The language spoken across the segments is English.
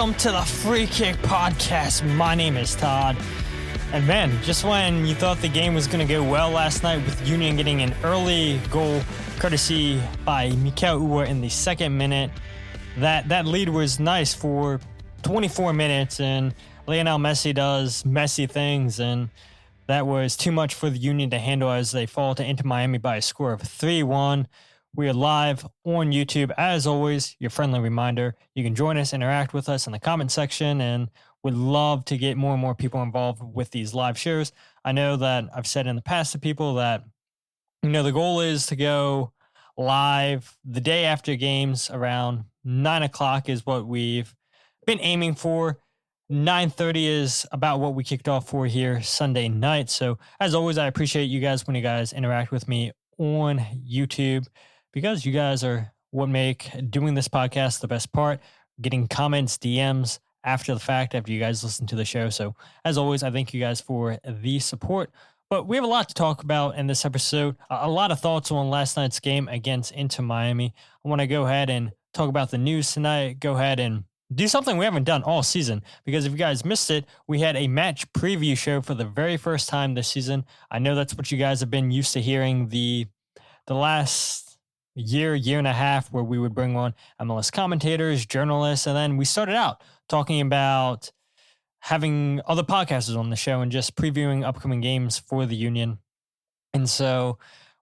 Welcome to the Free Kick Podcast. My name is Todd. And man, just when you thought the game was going to go well last night with Union getting an early goal courtesy by Mikael Uhre in the second minute, that lead was nice for 24 minutes and Lionel Messi does Messi things, and that was too much for the Union to handle as they fall to Inter Miami by a score of 3-1. We are live on YouTube. As always, your friendly reminder, you can join us, interact with us in the comment section, and would love to get more and more people involved with these live shows. I know that I've said in the past to people that, the goal is to go live the day after games around 9 o'clock is what we've been aiming for. 9:30 is about what we kicked off for here Sunday night. So as always, I appreciate you guys when you guys interact with me on YouTube, because you guys are what make doing this podcast the best part, getting comments, DMs after the fact, after you guys listen to the show. So as always, I thank you guys for the support. But we have a lot to talk about in this episode. A lot of thoughts on last night's game against Inter Miami. I want to go ahead and talk about the news tonight, go ahead and do something we haven't done all season, because if you guys missed it, we had a match preview show for the very first time this season. I know that's what you guys have been used to hearing the last year and a half, where we would bring on MLS commentators, journalists, and then we started out talking about having other podcasters on the show and just previewing upcoming games for the Union. And so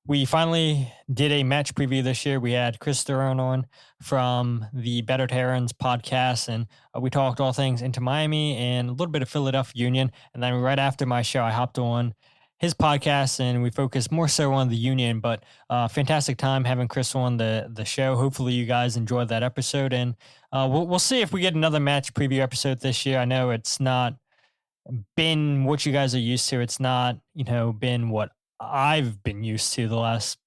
we finally did a match preview this year. We had Chris Duran on from the Better Terrans podcast, and we talked all things Inter Miami and a little bit of Philadelphia Union. And then right after my show, I hopped on his podcast and we focused more so on the Union. But fantastic time having Chris on the show. Hopefully you guys enjoyed that episode, and we'll see if we get another match preview episode this year. I know it's not been what you guys are used to. It's not, been what I've been used to the last,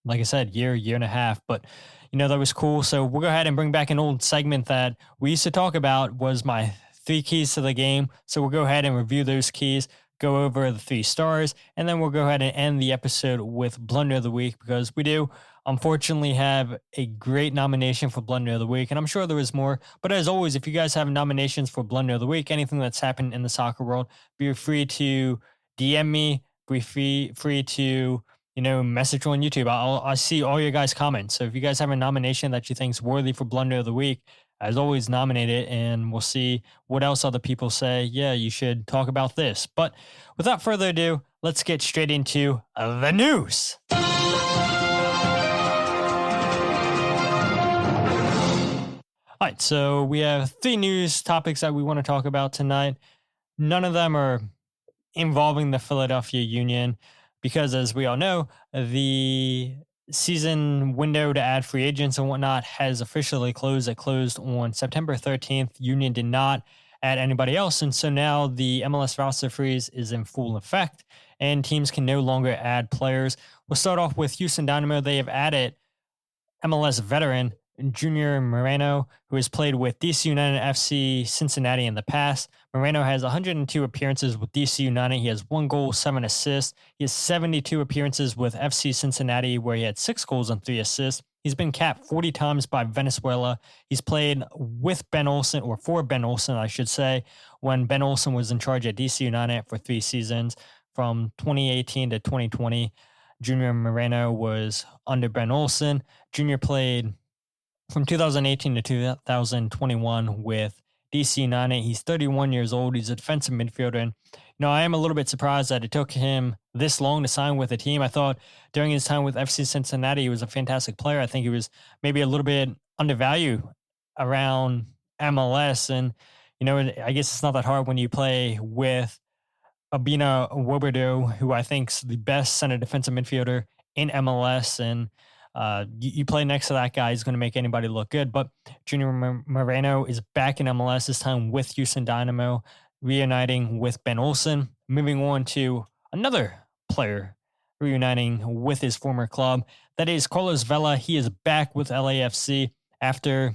like I said, year and a half, but that was cool. So we'll go ahead and bring back an old segment that we used to talk about, was my 3 keys to the game. So we'll go ahead and review those keys, go over the 3 stars, and then we'll go ahead and end the episode with Blunder of the Week, because we do unfortunately have a great nomination for Blunder of the Week, and I'm sure there is more. But as always, if you guys have nominations for Blunder of the Week, anything that's happened in the soccer world, be free to DM me, be free to, message on YouTube. I see all your guys' comments. So if you guys have a nomination that you think is worthy for Blunder of the Week, as always, nominate it, and we'll see what else other people say. Yeah, you should talk about this. But without further ado, let's get straight into the news. All right, so we have 3 news topics that we want to talk about tonight. None of them are involving the Philadelphia Union, because as we all know, the season window to add free agents and whatnot has officially closed. It closed on September 13th. Union did not add anybody else. And so now the MLS roster freeze is in full effect and teams can no longer add players. We'll start off with Houston Dynamo. They have added MLS veteran Junior Moreno, who has played with DC United, FC Cincinnati in the past. Moreno has 102 appearances with DC United. He has 1 goal, 7 assists. He has 72 appearances with FC Cincinnati, where he had 6 goals and 3 assists. He's been capped 40 times by Venezuela. He's played with Ben Olsen, or for Ben Olsen, I should say, when Ben Olsen was in charge at DC United for 3 seasons, from 2018 to 2020. Junior Moreno was under Ben Olsen. Junior played from 2018 to 2021 with DC United. He's 31 years old. He's a defensive midfielder. And, I am a little bit surprised that it took him this long to sign with a team. I thought during his time with FC Cincinnati, he was a fantastic player. I think he was maybe a little bit undervalued around MLS. And, I guess it's not that hard when you play with Abina Woberdo, who I think is the best center defensive midfielder in MLS. And you play next to that guy, he's going to make anybody look good. But Junior Moreno is back in MLS, this time with Houston Dynamo, reuniting with Ben Olsen. Moving on to another player reuniting with his former club. That is Carlos Vela. He is back with LAFC after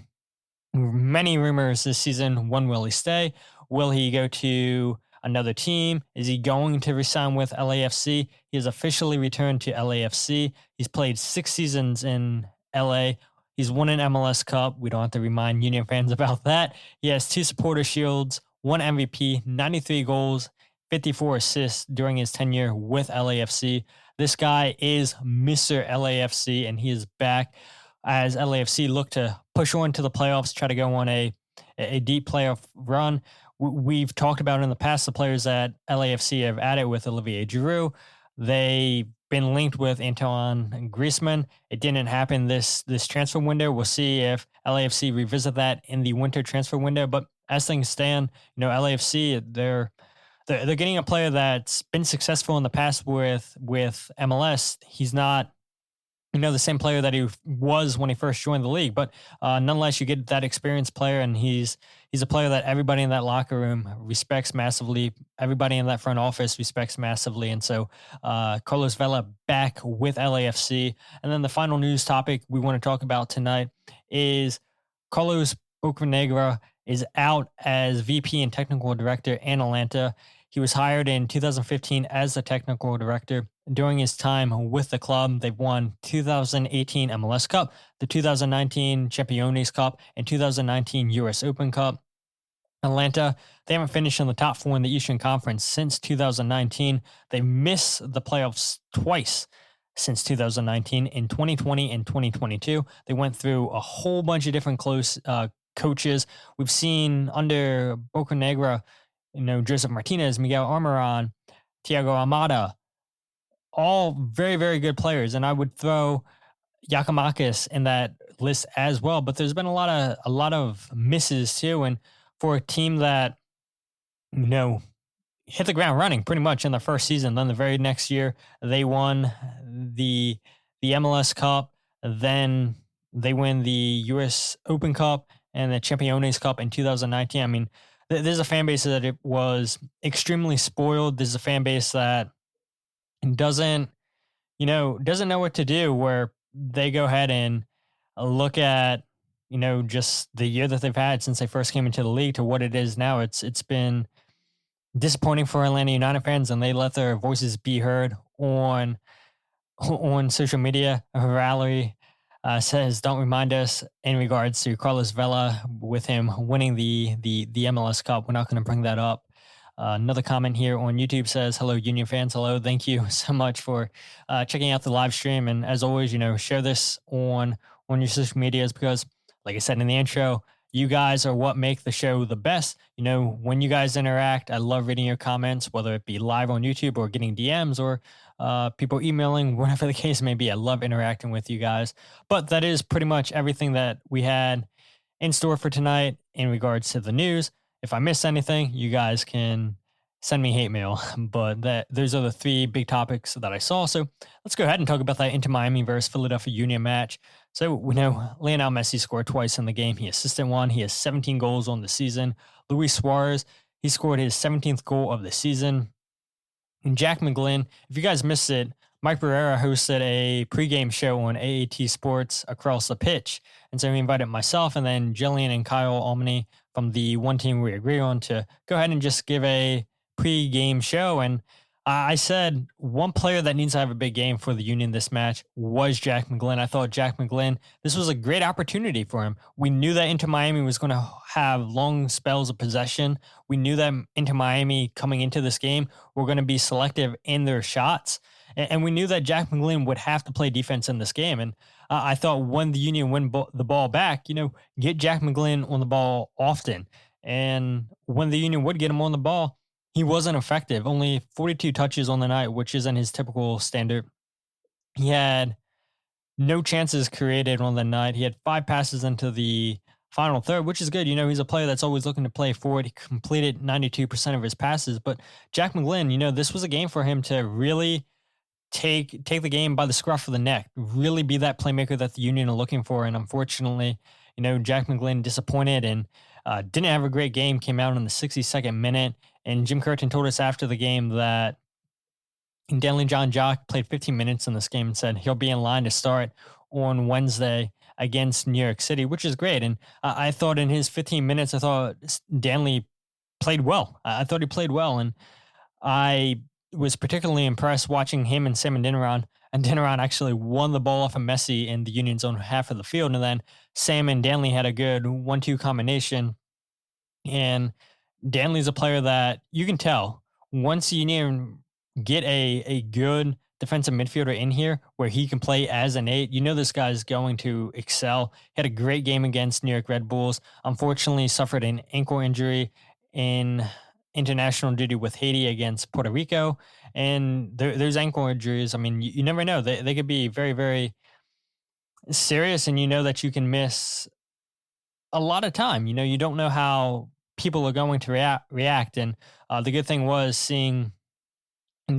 many rumors this season. When will he stay? Will he go to another team? Is he going to resign with LAFC? He has officially returned to LAFC. He's played 6 seasons in LA. He's won an MLS Cup. We don't have to remind Union fans about that. He has 2 supporter shields, 1 MVP, 93 goals, 54 assists during his tenure with LAFC. This guy is Mr. LAFC, and he is back as LAFC look to push on to the playoffs, try to go on a deep playoff run. We've talked about in the past the players that LAFC have added with Olivier Giroud. They've been linked with Antoine Griezmann. It didn't happen this transfer window. We'll see if LAFC revisit that in the winter transfer window. But as things stand, LAFC, they're getting a player that's been successful in the past with MLS. He's not the same player that he was when he first joined the league, but nonetheless, you get that experienced player, and he's a player that everybody in that locker room respects massively. Everybody in that front office respects massively, and so Carlos Vela back with LAFC. And then the final news topic we want to talk about tonight is Carlos Bocanegra is out as VP and technical director in Atlanta. He was hired in 2015 as the technical director. During his time with the club, they've won 2018 MLS Cup, the 2019 Champions Cup, and 2019 US Open Cup. Atlanta, they haven't finished in the top 4 in the Eastern Conference since 2019. They missed the playoffs twice since 2019, in 2020 and 2022. They went through a whole bunch of different close coaches. We've seen under Bocanegra, Joseph Martinez, Miguel Almiron, Thiago Almada, all very, very good players. And I would throw Giakoumakis in that list as well. But there's been a lot of misses too. And for a team that, hit the ground running pretty much in the first season, then the very next year they won the MLS Cup, then they win the US Open Cup and the Champions Cup in 2019. I mean, there's a fan base that it was extremely spoiled. There's a fan base that doesn't know what to do, where they go ahead and look at, just the year that they've had since they first came into the league to what it is now. It's been disappointing for Atlanta United fans, and they let their voices be heard on social media. Valerie says, don't remind us in regards to Carlos Vela with him winning the MLS Cup. We're not going to bring that up. Another comment here on YouTube says, hello, Union fans. Hello. Thank you so much for checking out the live stream. And as always, share this on your social medias, because like I said in the intro, you guys are what make the show the best. When you guys interact, I love reading your comments, whether it be live on YouTube or getting DMs or people emailing, whatever the case may be. I love interacting with you guys. But that is pretty much everything that we had in store for tonight in regards to the news. If I missed anything, you guys can send me hate mail. But those are the 3 big topics that I saw. So let's go ahead and talk about that Inter Miami versus Philadelphia Union match. So we know Lionel Messi scored twice in the game. He assisted 1. He has 17 goals on the season. Luis Suarez, he scored his 17th goal of the season. And Jack McGlynn, if you guys missed it, Mike Barrera hosted a pregame show on AAT Sports Across the Pitch. And so he invited myself and then Jillian and Kyle Almany from the One Team We Agree On to go ahead and just give a pregame show. And I said one player that needs to have a big game for the Union this match was Jack McGlynn. I thought Jack McGlynn, this was a great opportunity for him. We knew that Inter Miami was going to have long spells of possession. We knew that Inter Miami coming into this game were going to be selective in their shots. And we knew that Jack McGlynn would have to play defense in this game. And I thought when the Union win the ball back, get Jack McGlynn on the ball often. And when the Union would get him on the ball, he wasn't effective. Only 42 touches on the night, which isn't his typical standard. He had no chances created on the night. He had 5 passes into the final third, which is good. He's a player that's always looking to play forward. He completed 92% of his passes. But Jack McGlynn, this was a game for him to really take the game by the scruff of the neck, really be that playmaker that the Union are looking for. And unfortunately, Jack McGlynn disappointed and didn't have a great game, came out in the 62nd minute. And Jim Curtin told us after the game that Danley John Jock played 15 minutes in this game and said he'll be in line to start on Wednesday against New York City, which is great. And I thought in his 15 minutes, I thought Danley played well. I thought he played well. And I was particularly impressed watching him and Sam Adeniran and Dinaran actually won the ball off of Messi in the Union's own half of the field. And then Sam and Danley had a good 1-2 combination. And Danley's a player that you can tell once you get a good defensive midfielder in here where he can play as an 8, this guy's going to excel. He had a great game against New York Red Bulls. Unfortunately, suffered an ankle injury in international duty with Haiti against Puerto Rico. And there's ankle injuries. I mean, you never know. They could be very, very serious, and that you can miss a lot of time. You don't know how people are going to react. And the good thing was seeing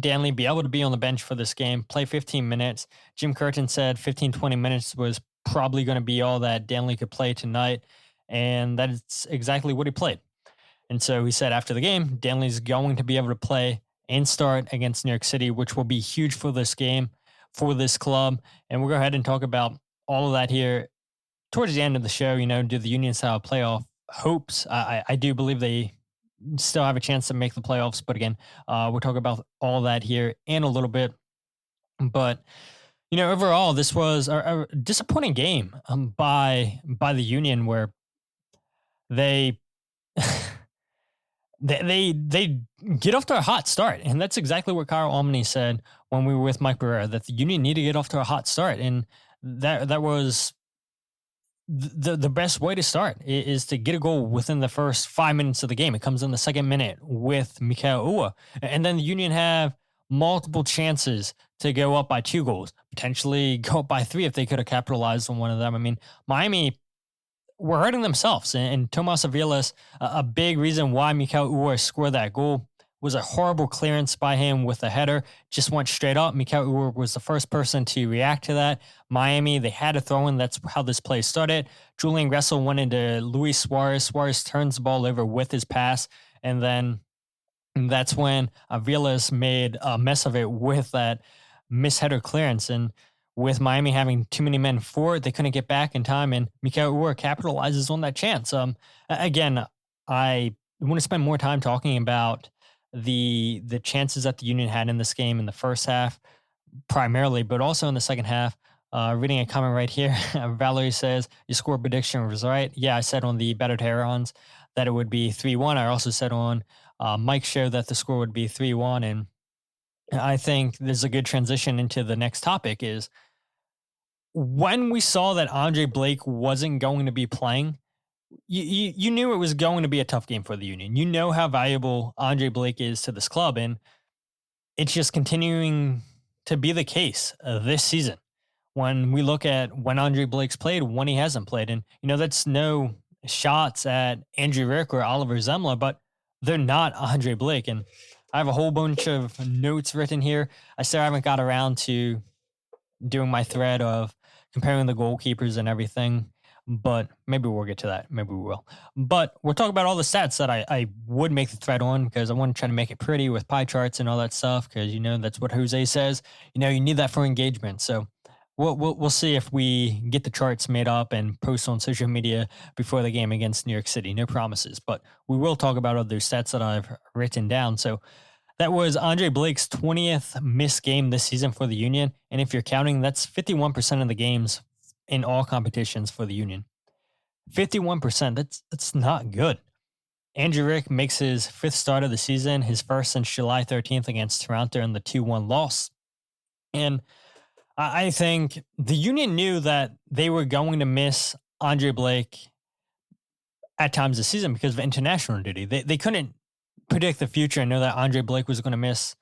Danley be able to be on the bench for this game, play 15 minutes. Jim Curtin said 15, 20 minutes was probably going to be all that Danley could play tonight. And that's exactly what he played. And so he said after the game, Danley's going to be able to play and start against New York City, which will be huge for this game, for this club. And we'll go ahead and talk about all of that here towards the end of the show. Do the Unions have playoff hopes? I do believe they still have a chance to make the playoffs. But again, we'll talk about all that here in a little bit. But, overall, this was a disappointing game by the Union, where they they get off to a hot start. And that's exactly what Kyle Almany said when we were with Mike Barrera, that the Union need to get off to a hot start. And that was the best way to start, is to get a goal within the first 5 minutes of the game. It comes in the second minute with Mikael Uhre. And then the Union have multiple chances to go up by 2 goals, potentially go up by 3 if they could have capitalized on one of them. I mean, Miami were hurting themselves. And Tomás Avilés, a big reason why Mikael Uhre scored that goal, was a horrible clearance by him with a header. Just went straight up. Mikael Uhre was the first person to react to that. Miami, they had a throw in. That's how this play started. Julian Gressel went into Luis Suarez. Suarez turns the ball over with his pass. And then that's when Avilés made a mess of it with that misheader clearance. And with Miami having too many men forward, they couldn't get back in time, and Mikael Uhre capitalizes on that chance. Again, I want to spend more time talking about the chances that the Union had in this game in the first half, primarily, but also in the second half. Reading a comment right here, Valerie says, your score prediction was right. Yeah, I said on the Battered Herons that it would be 3-1. I also said on Mike's show that the score would be 3-1, and I think there's a good transition into the next topic. Is when we saw that Andre Blake wasn't going to be playing, you knew it was going to be a tough game for the Union. You know how valuable Andre Blake is to this club, and it's just continuing to be the case this season. When we look at when Andre Blake's played, when he hasn't played, and that's no shots at Andrew Rick or Oliver Zemla, but they're not Andre Blake. And I have a whole bunch of notes written here. I still haven't got around to doing my thread of comparing the goalkeepers and everything, but maybe we'll get to that. Maybe we will. But we'll talk about all the stats that I would make the thread on, because I want to try to make it pretty with pie charts and all that stuff, because, that's what Jose says. You need that for engagement. So we'll see if we get the charts made up and post on social media before the game against New York City. No promises, but we will talk about other stats that I've written down. So that was Andre Blake's 20th missed game this season for the Union. And if you're counting, that's 51% of the games in all competitions for the Union. 51%, that's not good. Andrew Rick makes his 5th start of the season, his first since July 13th against Toronto in the 2-1 loss. And I think the Union knew that they were going to miss Andre Blake at times this season because of international duty. They couldn't predict the future and know that Andre Blake was going to miss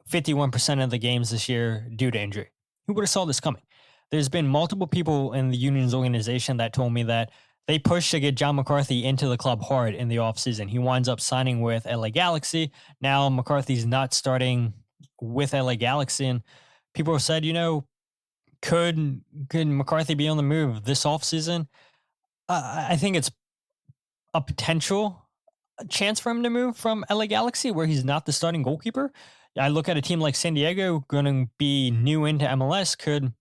51% of the games this year due to injury. Who would have saw this coming? There's been multiple people in the Union's organization that told me that they pushed to get John McCarthy into the club hard in the offseason. He winds up signing with LA Galaxy. Now McCarthy's not starting with LA Galaxy, and people have said, could McCarthy be on the move this offseason? I think it's a potential chance for him to move from LA Galaxy, where he's not the starting goalkeeper. I look at a team like San Diego, going to be new into MLS. Could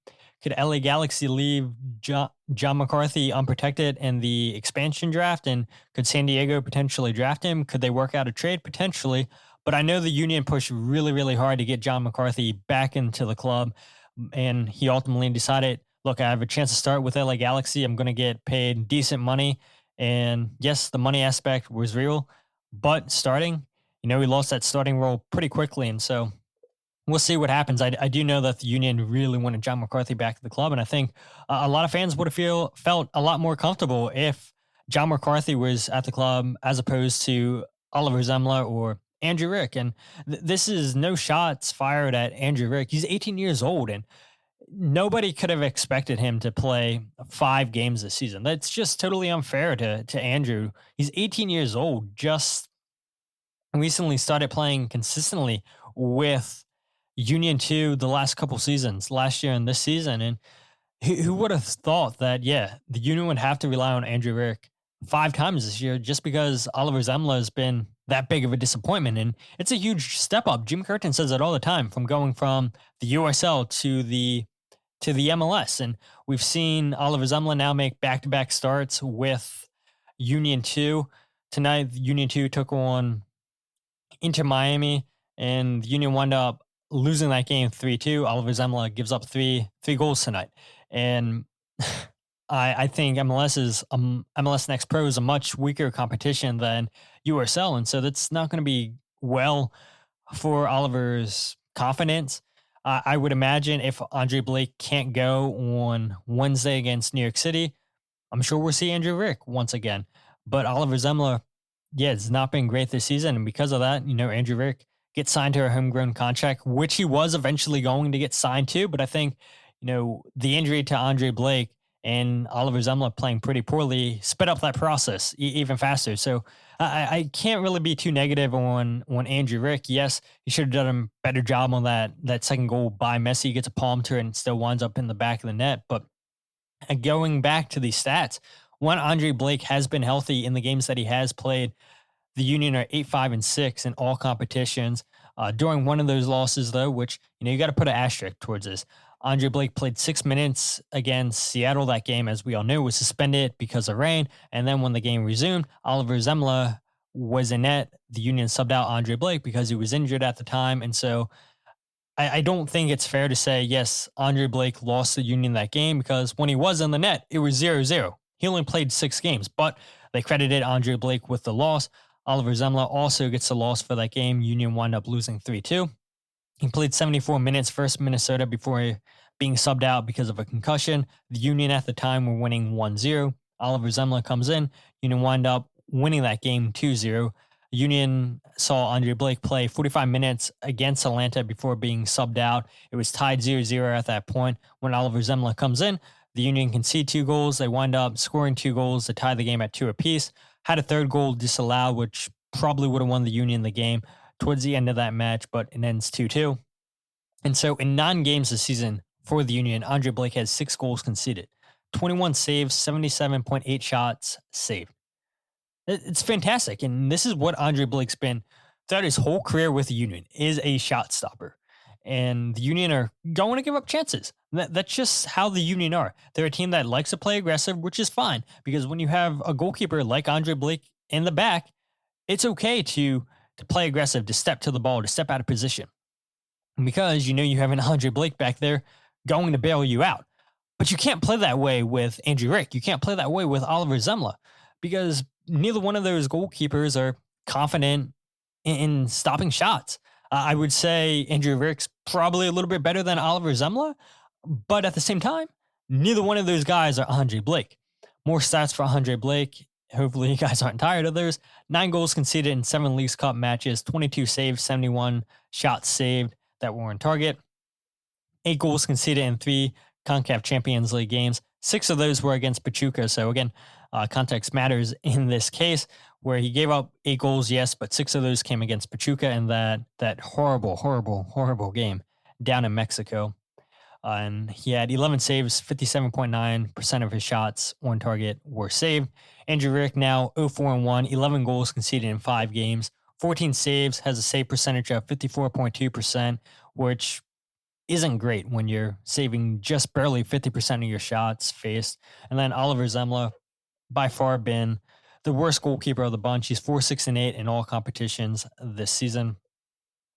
LA Galaxy leave John McCarthy unprotected in the expansion draft? And could San Diego potentially draft him? Could they work out a trade? Potentially. But I know the Union pushed really, really hard to get John McCarthy back into the club. And he ultimately decided, look, I have a chance to start with LA Galaxy. I'm going to get paid decent money. And yes, the money aspect was real, but starting, he lost that starting role pretty quickly. And so we'll see what happens. I do know that the Union really wanted John McCarthy back at the club. And I think a lot of fans would have felt a lot more comfortable if John McCarthy was at the club as opposed to Oliver Zemla or Andrew Rick. And this is no shots fired at Andrew Rick. He's 18 years old, and nobody could have expected him to play 5 games this season. That's just totally unfair to Andrew. He's 18 years old, just recently started playing consistently with Union 2 the last couple seasons, last year and this season. And who would have thought that, the Union would have to rely on Andrew Rick 5 times this year just because Oliver Zemla has been that big of a disappointment. And it's a huge step up. Jim Curtin says it all the time, from going from the USL to the MLS. And we've seen Oliver Zemla now make back-to-back starts with Union 2. Tonight, Union 2 took on Inter Miami, and the Union wound up losing that game 3-2. Oliver Zemla gives up three goals tonight. And I think MLS Next Pro is a much weaker competition than USL. And so that's not going to be well for Oliver's confidence. I would imagine if Andre Blake can't go on Wednesday against New York City, I'm sure we'll see Andrew Rick once again. But Oliver Zemla, it's not been great this season. And because of that, Andrew Rick gets signed to a homegrown contract, which he was eventually going to get signed to. But I think, the injury to Andre Blake and Oliver Zemla playing pretty poorly sped up that process even faster. So I can't really be too negative on Andrew Rick. Yes, he should have done a better job on that second goal by Messi. He gets a palm to it and still winds up in the back of the net. But going back to these stats, when Andre Blake has been healthy in the games that he has played, the Union are 8-5-6 in all competitions. During one of those losses, though, which, you got to put an asterisk towards this, Andre Blake played 6 minutes against Seattle. That game, as we all knew, was suspended because of rain. And then when the game resumed, Oliver Zemla was in net. The Union subbed out Andre Blake because he was injured at the time. And so I don't think it's fair to say, yes, Andre Blake lost the Union that game, because when he was in the net, it was 0-0. He only played 6 games, but they credited Andre Blake with the loss. Oliver Zemla also gets the loss for that game. Union wound up losing 3-2. He played 74 minutes versus Minnesota before being subbed out because of a concussion. The Union at the time were winning 1-0. Oliver Zemla comes in. Union wound up winning that game 2-0. Union saw Andre Blake play 45 minutes against Atlanta before being subbed out. It was tied 0-0 at that point. When Oliver Zemla comes in, the Union concede 2 goals. They wind up scoring 2 goals to tie the game at 2 apiece. Had a third goal disallowed, which probably would have won the Union the game towards the end of that match, but it ends 2-2. And so in 9 games this season for the Union, Andre Blake has 6 goals conceded, 21 saves, 77.8 shots saved. It's fantastic. And this is what Andre Blake's been throughout his whole career with the Union, is a shot stopper. And the Union are going to give up chances. That's just how the Union are. They're a team that likes to play aggressive, which is fine, because when you have a goalkeeper like Andre Blake in the back, it's okay to play aggressive, to step to the ball, to step out of position, because you have an Andre Blake back there going to bail you out. But you can't play that way with Andrew Rick. You can't play that way with Oliver Zemla, because neither one of those goalkeepers are confident in stopping shots. I would say Andrew Rick's probably a little bit better than Oliver Zemla, but at the same time, neither one of those guys are Andre Blake. More stats for Andre Blake. Hopefully you guys aren't tired of those. 9 goals conceded in 7 Leagues Cup matches, 22 saves, 71 shots saved that were on target. 8 goals conceded in 3 CONCACAF Champions League games. 6 of those were against Pachuca. So again, context matters in this case, where he gave up 8 goals, yes, but 6 of those came against Pachuca in that horrible game down in Mexico. And he had 11 saves, 57.9% of his shots on target were saved. Andrew Rick now 0-4-1, 11 goals conceded in 5 games, 14 saves, has a save percentage of 54.2%, which isn't great when you're saving just barely 50% of your shots faced. And then Oliver Zemla, by far been the worst goalkeeper of the bunch. He's 4-6-8 in all competitions this season.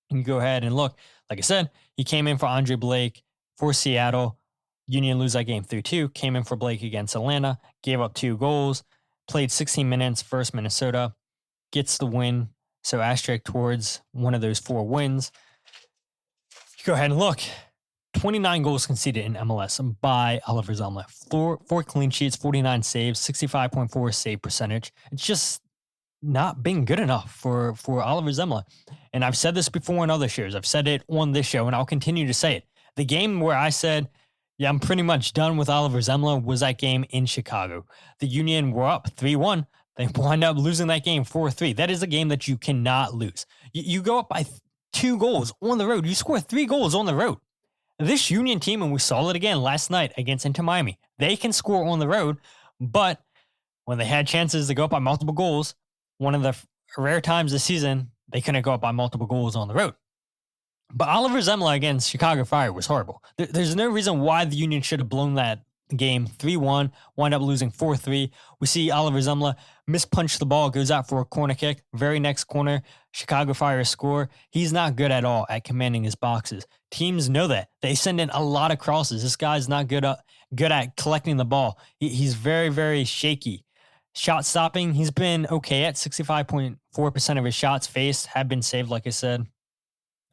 You can go ahead and look. Like I said, he came in for Andre Blake, for Seattle. Union lose that game 3-2, came in for Blake against Atlanta, gave up 2 goals, played 16 minutes versus Minnesota, gets the win. So asterisk towards one of those 4 wins. Go ahead and look. 29 goals conceded in MLS by Oliver Zumla. 4 clean sheets, 49 saves, 65.4 save percentage. It's just not been good enough for Oliver Zumla. And I've said this before in other shows. I've said it on this show, and I'll continue to say it. The game where I said, yeah, I'm pretty much done with Oliver Zumla was that game in Chicago. The Union were up 3-1. They wind up losing that game 4-3. That is a game that you cannot lose. You go up by 2 goals on the road. You score 3 goals on the road. This Union team, and we saw it again last night against Inter Miami, they can score on the road, but when they had chances to go up by multiple goals, one of the rare times this season, they couldn't go up by multiple goals on the road. But Oliver Zumla against Chicago Fire was horrible. There's no reason why the Union should have blown that game 3-1, wind up losing 4-3. We see Oliver Zumla mispunch the ball, goes out for a corner kick. Very next corner, Chicago Fire score. He's not good at all at commanding his boxes. Teams know that. They send in a lot of crosses. This guy's not good at collecting the ball. He's very, very shaky. Shot stopping, he's been okay at 65.4% of his shots faced have been saved, like I said.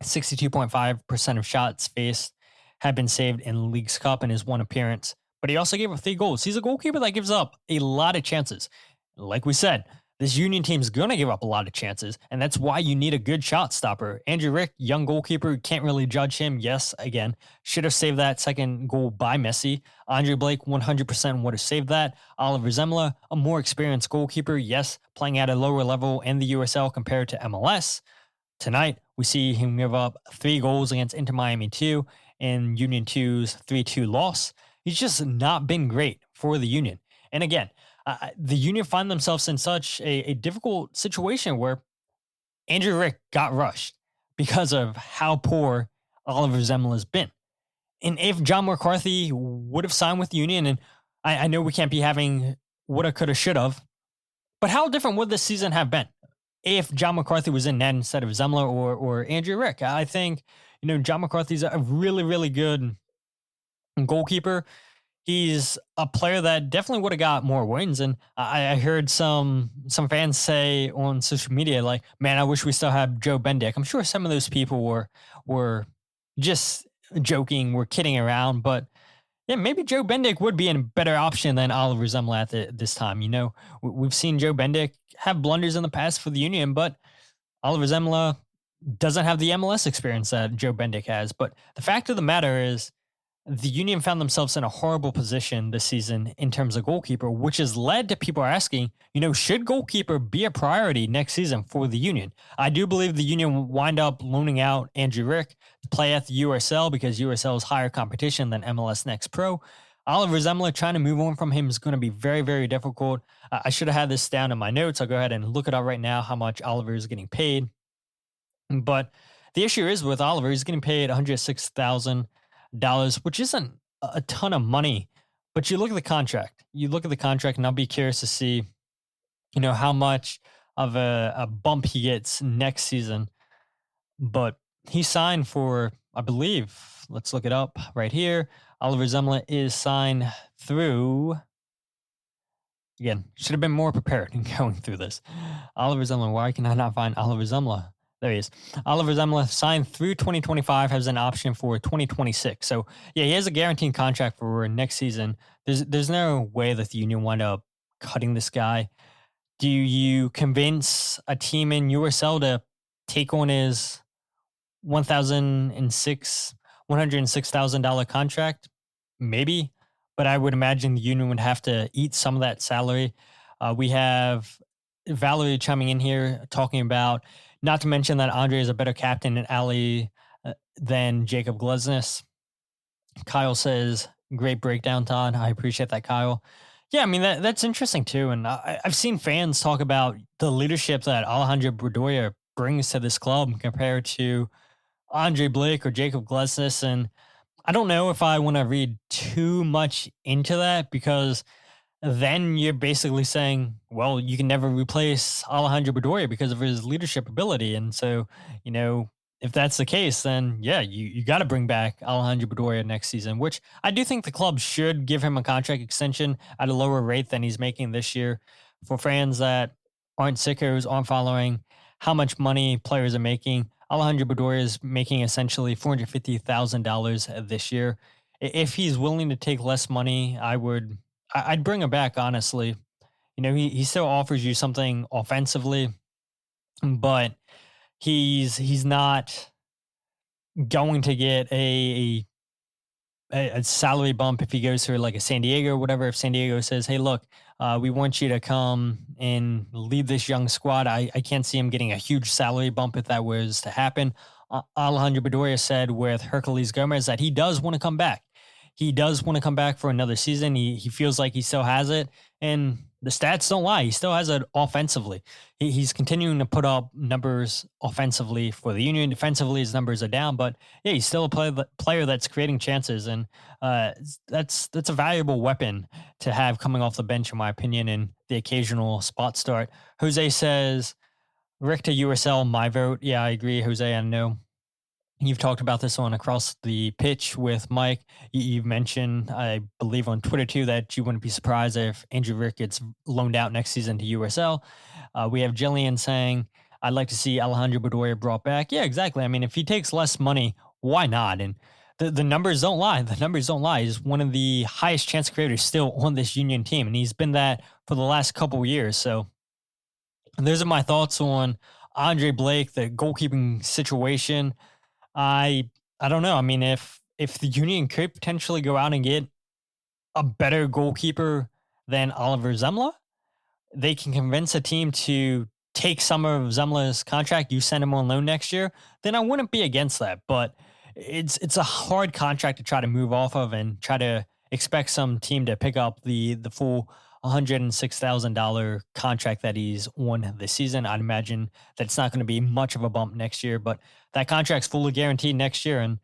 62.5% of shots faced have been saved in Leagues Cup in his 1 appearance. But he also gave up 3 goals. He's a goalkeeper that gives up a lot of chances. Like we said, this Union team is going to give up a lot of chances, and that's why you need a good shot stopper. Andrew Rick, young goalkeeper, can't really judge him. Yes, again, should have saved that second goal by Messi. Andre Blake, 100% would have saved that. Oliver Zumla, a more experienced goalkeeper, yes, playing at a lower level in the USL compared to MLS. Tonight, we see him give up 3 goals against Inter Miami 2 and Union 2's 3-2 loss. He's just not been great for the Union. And again, the Union find themselves in such a difficult situation where Andrew Rick got rushed because of how poor Oliver Zumla has been. And if John McCarthy would have signed with the Union, and I know we can't be having woulda, coulda, shoulda, but how different would this season have been if John McCarthy was in net instead of Zumla or Andrew Rick? I think, John McCarthy's a really, really good goalkeeper. He's a player that definitely would have got more wins. And I heard some fans say on social media, like, man, I wish we still had Joe Bendik. I'm sure some of those people were just joking, were kidding around. But yeah, maybe Joe Bendik would be a better option than Oliver Zumla at this time. We've seen Joe Bendik have blunders in the past for the Union, but Oliver Zumla doesn't have the MLS experience that Joe Bendik has. But the fact of the matter is, the Union found themselves in a horrible position this season in terms of goalkeeper, which has led to people asking, should goalkeeper be a priority next season for the Union? I do believe the Union wind up loaning out Andrew Rick to play at the USL because USL is higher competition than MLS Next Pro. Oliver Zumla, trying to move on from him is going to be very, very difficult. I should have had this down in my notes. I'll go ahead and look it up right now, how much Oliver is getting paid. But the issue is with Oliver, he's getting paid $106,000. Which isn't a ton of money, but you look at the contract. And I'll be curious to see, how much of a bump he gets next season. But he signed for, I believe, let's look it up right here. Oliver Zumla is signed through, again, should have been more prepared in going through this. Oliver Zumla, why can I not find Oliver Zumla? There he is. Oliver Zumla signed through 2025, has an option for 2026. So, yeah, he has a guaranteed contract for next season. There's no way that the Union wind up cutting this guy. Do you convince a team in USL to take on his $106,000 contract? Maybe, but I would imagine the Union would have to eat some of that salary. We have Valerie chiming in here talking about, not to mention that Andre is a better captain and alley than Jacob Glesnes. Kyle says, great breakdown, Todd. I appreciate that, Kyle. Yeah, I mean, that's interesting too. And I've seen fans talk about the leadership that Alejandro Bedoya brings to this club compared to Andre Blake or Jacob Glesnes. And I don't know if I want to read too much into that, because then you're basically saying, well, you can never replace Alejandro Bedoya because of his leadership ability. And so, if that's the case, then yeah, you got to bring back Alejandro Bedoya next season, which I do think the club should give him a contract extension at a lower rate than he's making this year. For fans that aren't sickos, aren't following how much money players are making, Alejandro Bedoya is making essentially $450,000 this year. If he's willing to take less money, I'd bring him back, honestly. You know, he still offers you something offensively, but he's not going to get a salary bump if he goes to like a San Diego or whatever. If San Diego says, "Hey, look, we want you to come and lead this young squad," I can't see him getting a huge salary bump if that was to happen. Alejandro Bedoya said with Herculez Gomez that he does want to come back. He does want to come back for another season. He feels like he still has it, and the stats don't lie. He still has it offensively. He's continuing to put up numbers offensively for the Union. Defensively, his numbers are down, but yeah, he's still a player that's creating chances, and that's a valuable weapon to have coming off the bench, in my opinion, and the occasional spot start. Jose says, Rick to USL, my vote. Yeah, I agree, Jose. I know you've talked about this on Across the Pitch with Mike. You've mentioned, I believe on Twitter too, that you wouldn't be surprised if Andrew Rick gets loaned out next season to USL. We have Jillian saying, I'd like to see Alejandro Bedoya brought back. Yeah, exactly. I mean, if he takes less money, why not? And the numbers don't lie. The numbers don't lie. He's one of the highest chance creators still on this Union team, and he's been that for the last couple of years. So those are my thoughts on Andre Blake, the goalkeeping situation. I don't know. I mean, if the Union could potentially go out and get a better goalkeeper than Oliver Zemla, they can convince a team to take some of Zemla's contract, you send him on loan next year, then I wouldn't be against that. But it's a hard contract to try to move off of and try to expect some team to pick up the full $106,000 contract that he's on this season. I'd imagine that it's not going to be much of a bump next year, but that contract's fully guaranteed next year, and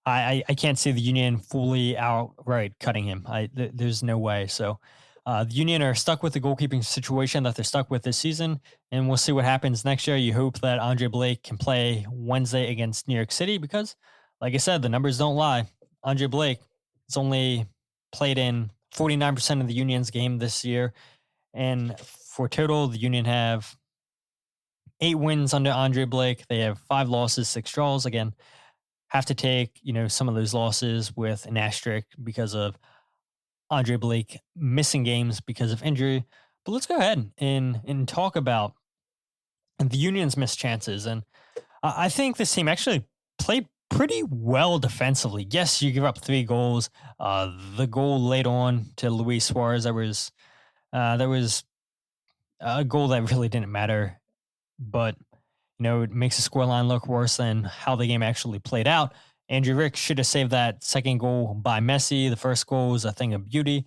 I can't see the Union fully outright cutting him. There's no way. So the Union are stuck with the goalkeeping situation that they're stuck with this season, and we'll see what happens next year. You hope that Andre Blake can play Wednesday against New York City because, like I said, the numbers don't lie. Andre Blake has only played in 49% of the Union's game this year. And for total, the Union have 8 wins under Andre Blake. They have 5 losses, 6 draws. Again, have to take, some of those losses with an asterisk because of Andre Blake missing games because of injury. But let's go ahead and talk about the Union's missed chances. And I think this team actually played pretty well defensively. Yes, you give up 3 goals. The goal late on to Luis Suarez, there was a goal that really didn't matter, but it makes the scoreline look worse than how the game actually played out. Andrew Rick should have saved that second goal by Messi. The first goal was a thing of beauty.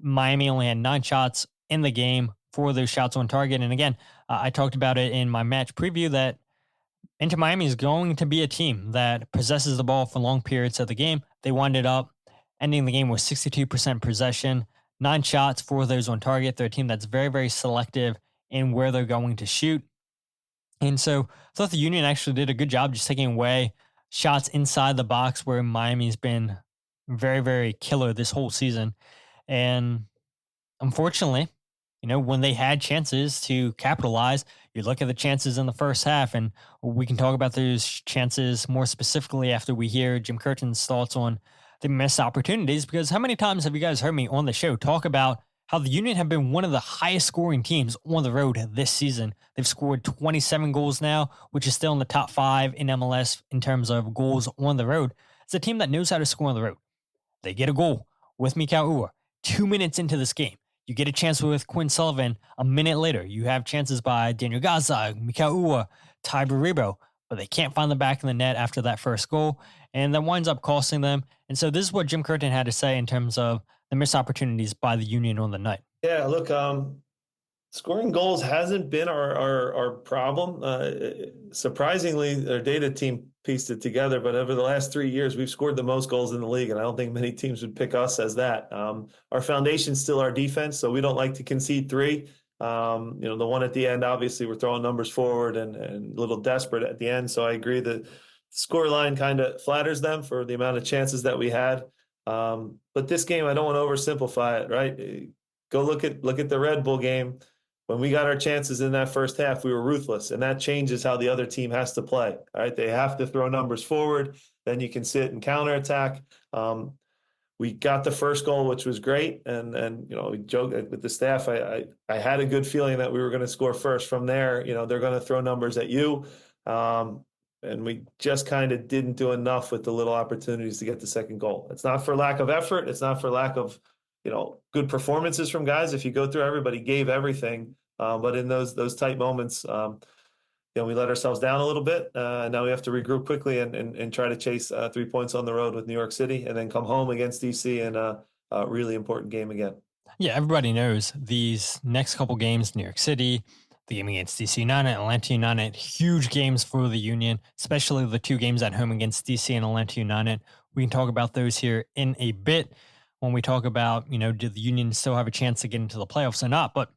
Miami only had 9 shots in the game, 4 of those shots on target. And again, I talked about it in my match preview that Inter Miami is going to be a team that possesses the ball for long periods of the game. They winded up ending the game with 62% possession, 9 shots, 4 of those on target. They're a team that's very, very selective in where they're going to shoot. And so I thought the Union actually did a good job just taking away shots inside the box where Miami's been very, very killer this whole season. And unfortunately, when they had chances to capitalize, you look at the chances in the first half, and we can talk about those chances more specifically after we hear Jim Curtin's thoughts on the missed opportunities, because how many times have you guys heard me on the show talk about how the Union have been one of the highest scoring teams on the road this season? They've scored 27 goals now, which is still in the top 5 in MLS in terms of goals on the road. It's a team that knows how to score on the road. They get a goal with Mikael Uhre 2 minutes into this game. You get a chance with Quinn Sullivan a minute later. You have chances by Daniel Gaza, Mikael Uhre, Ty Baribo, but they can't find the back of the net after that first goal, and that winds up costing them. And so this is what Jim Curtin had to say in terms of the missed opportunities by the Union on the night. Yeah, look, scoring goals hasn't been our problem. Surprisingly, our data team pieced it together, but over the last 3 years, we've scored the most goals in the league, and I don't think many teams would pick us as that. Our foundation's still our defense, so we don't like to concede 3. The one at the end, obviously, we're throwing numbers forward and a little desperate at the end. So I agree that scoreline kind of flatters them for the amount of chances that we had. But this game, I don't want to oversimplify it, right? Go look at the Red Bull game. When we got our chances in that first half, we were ruthless, and that changes how the other team has to play. All right, they have to throw numbers forward. Then you can sit and counterattack. We got the first goal, which was great, and we joked with the staff. I had a good feeling that we were going to score first. From there, they're going to throw numbers at you, and we just kind of didn't do enough with the little opportunities to get the second goal. It's not for lack of effort. It's not for lack of good performances from guys. If you go through, everybody gave everything, but in those tight moments, we let ourselves down a little bit. Now we have to regroup quickly and try to chase 3 points on the road with New York City, and then come home against DC in a really important game again. Yeah, everybody knows these next couple games, New York City, the game against DC United, Atlanta United, huge games for the Union, especially the 2 games at home against DC and Atlanta United. We can talk about those here in a bit when we talk about, do the Union still have a chance to get into the playoffs or not? But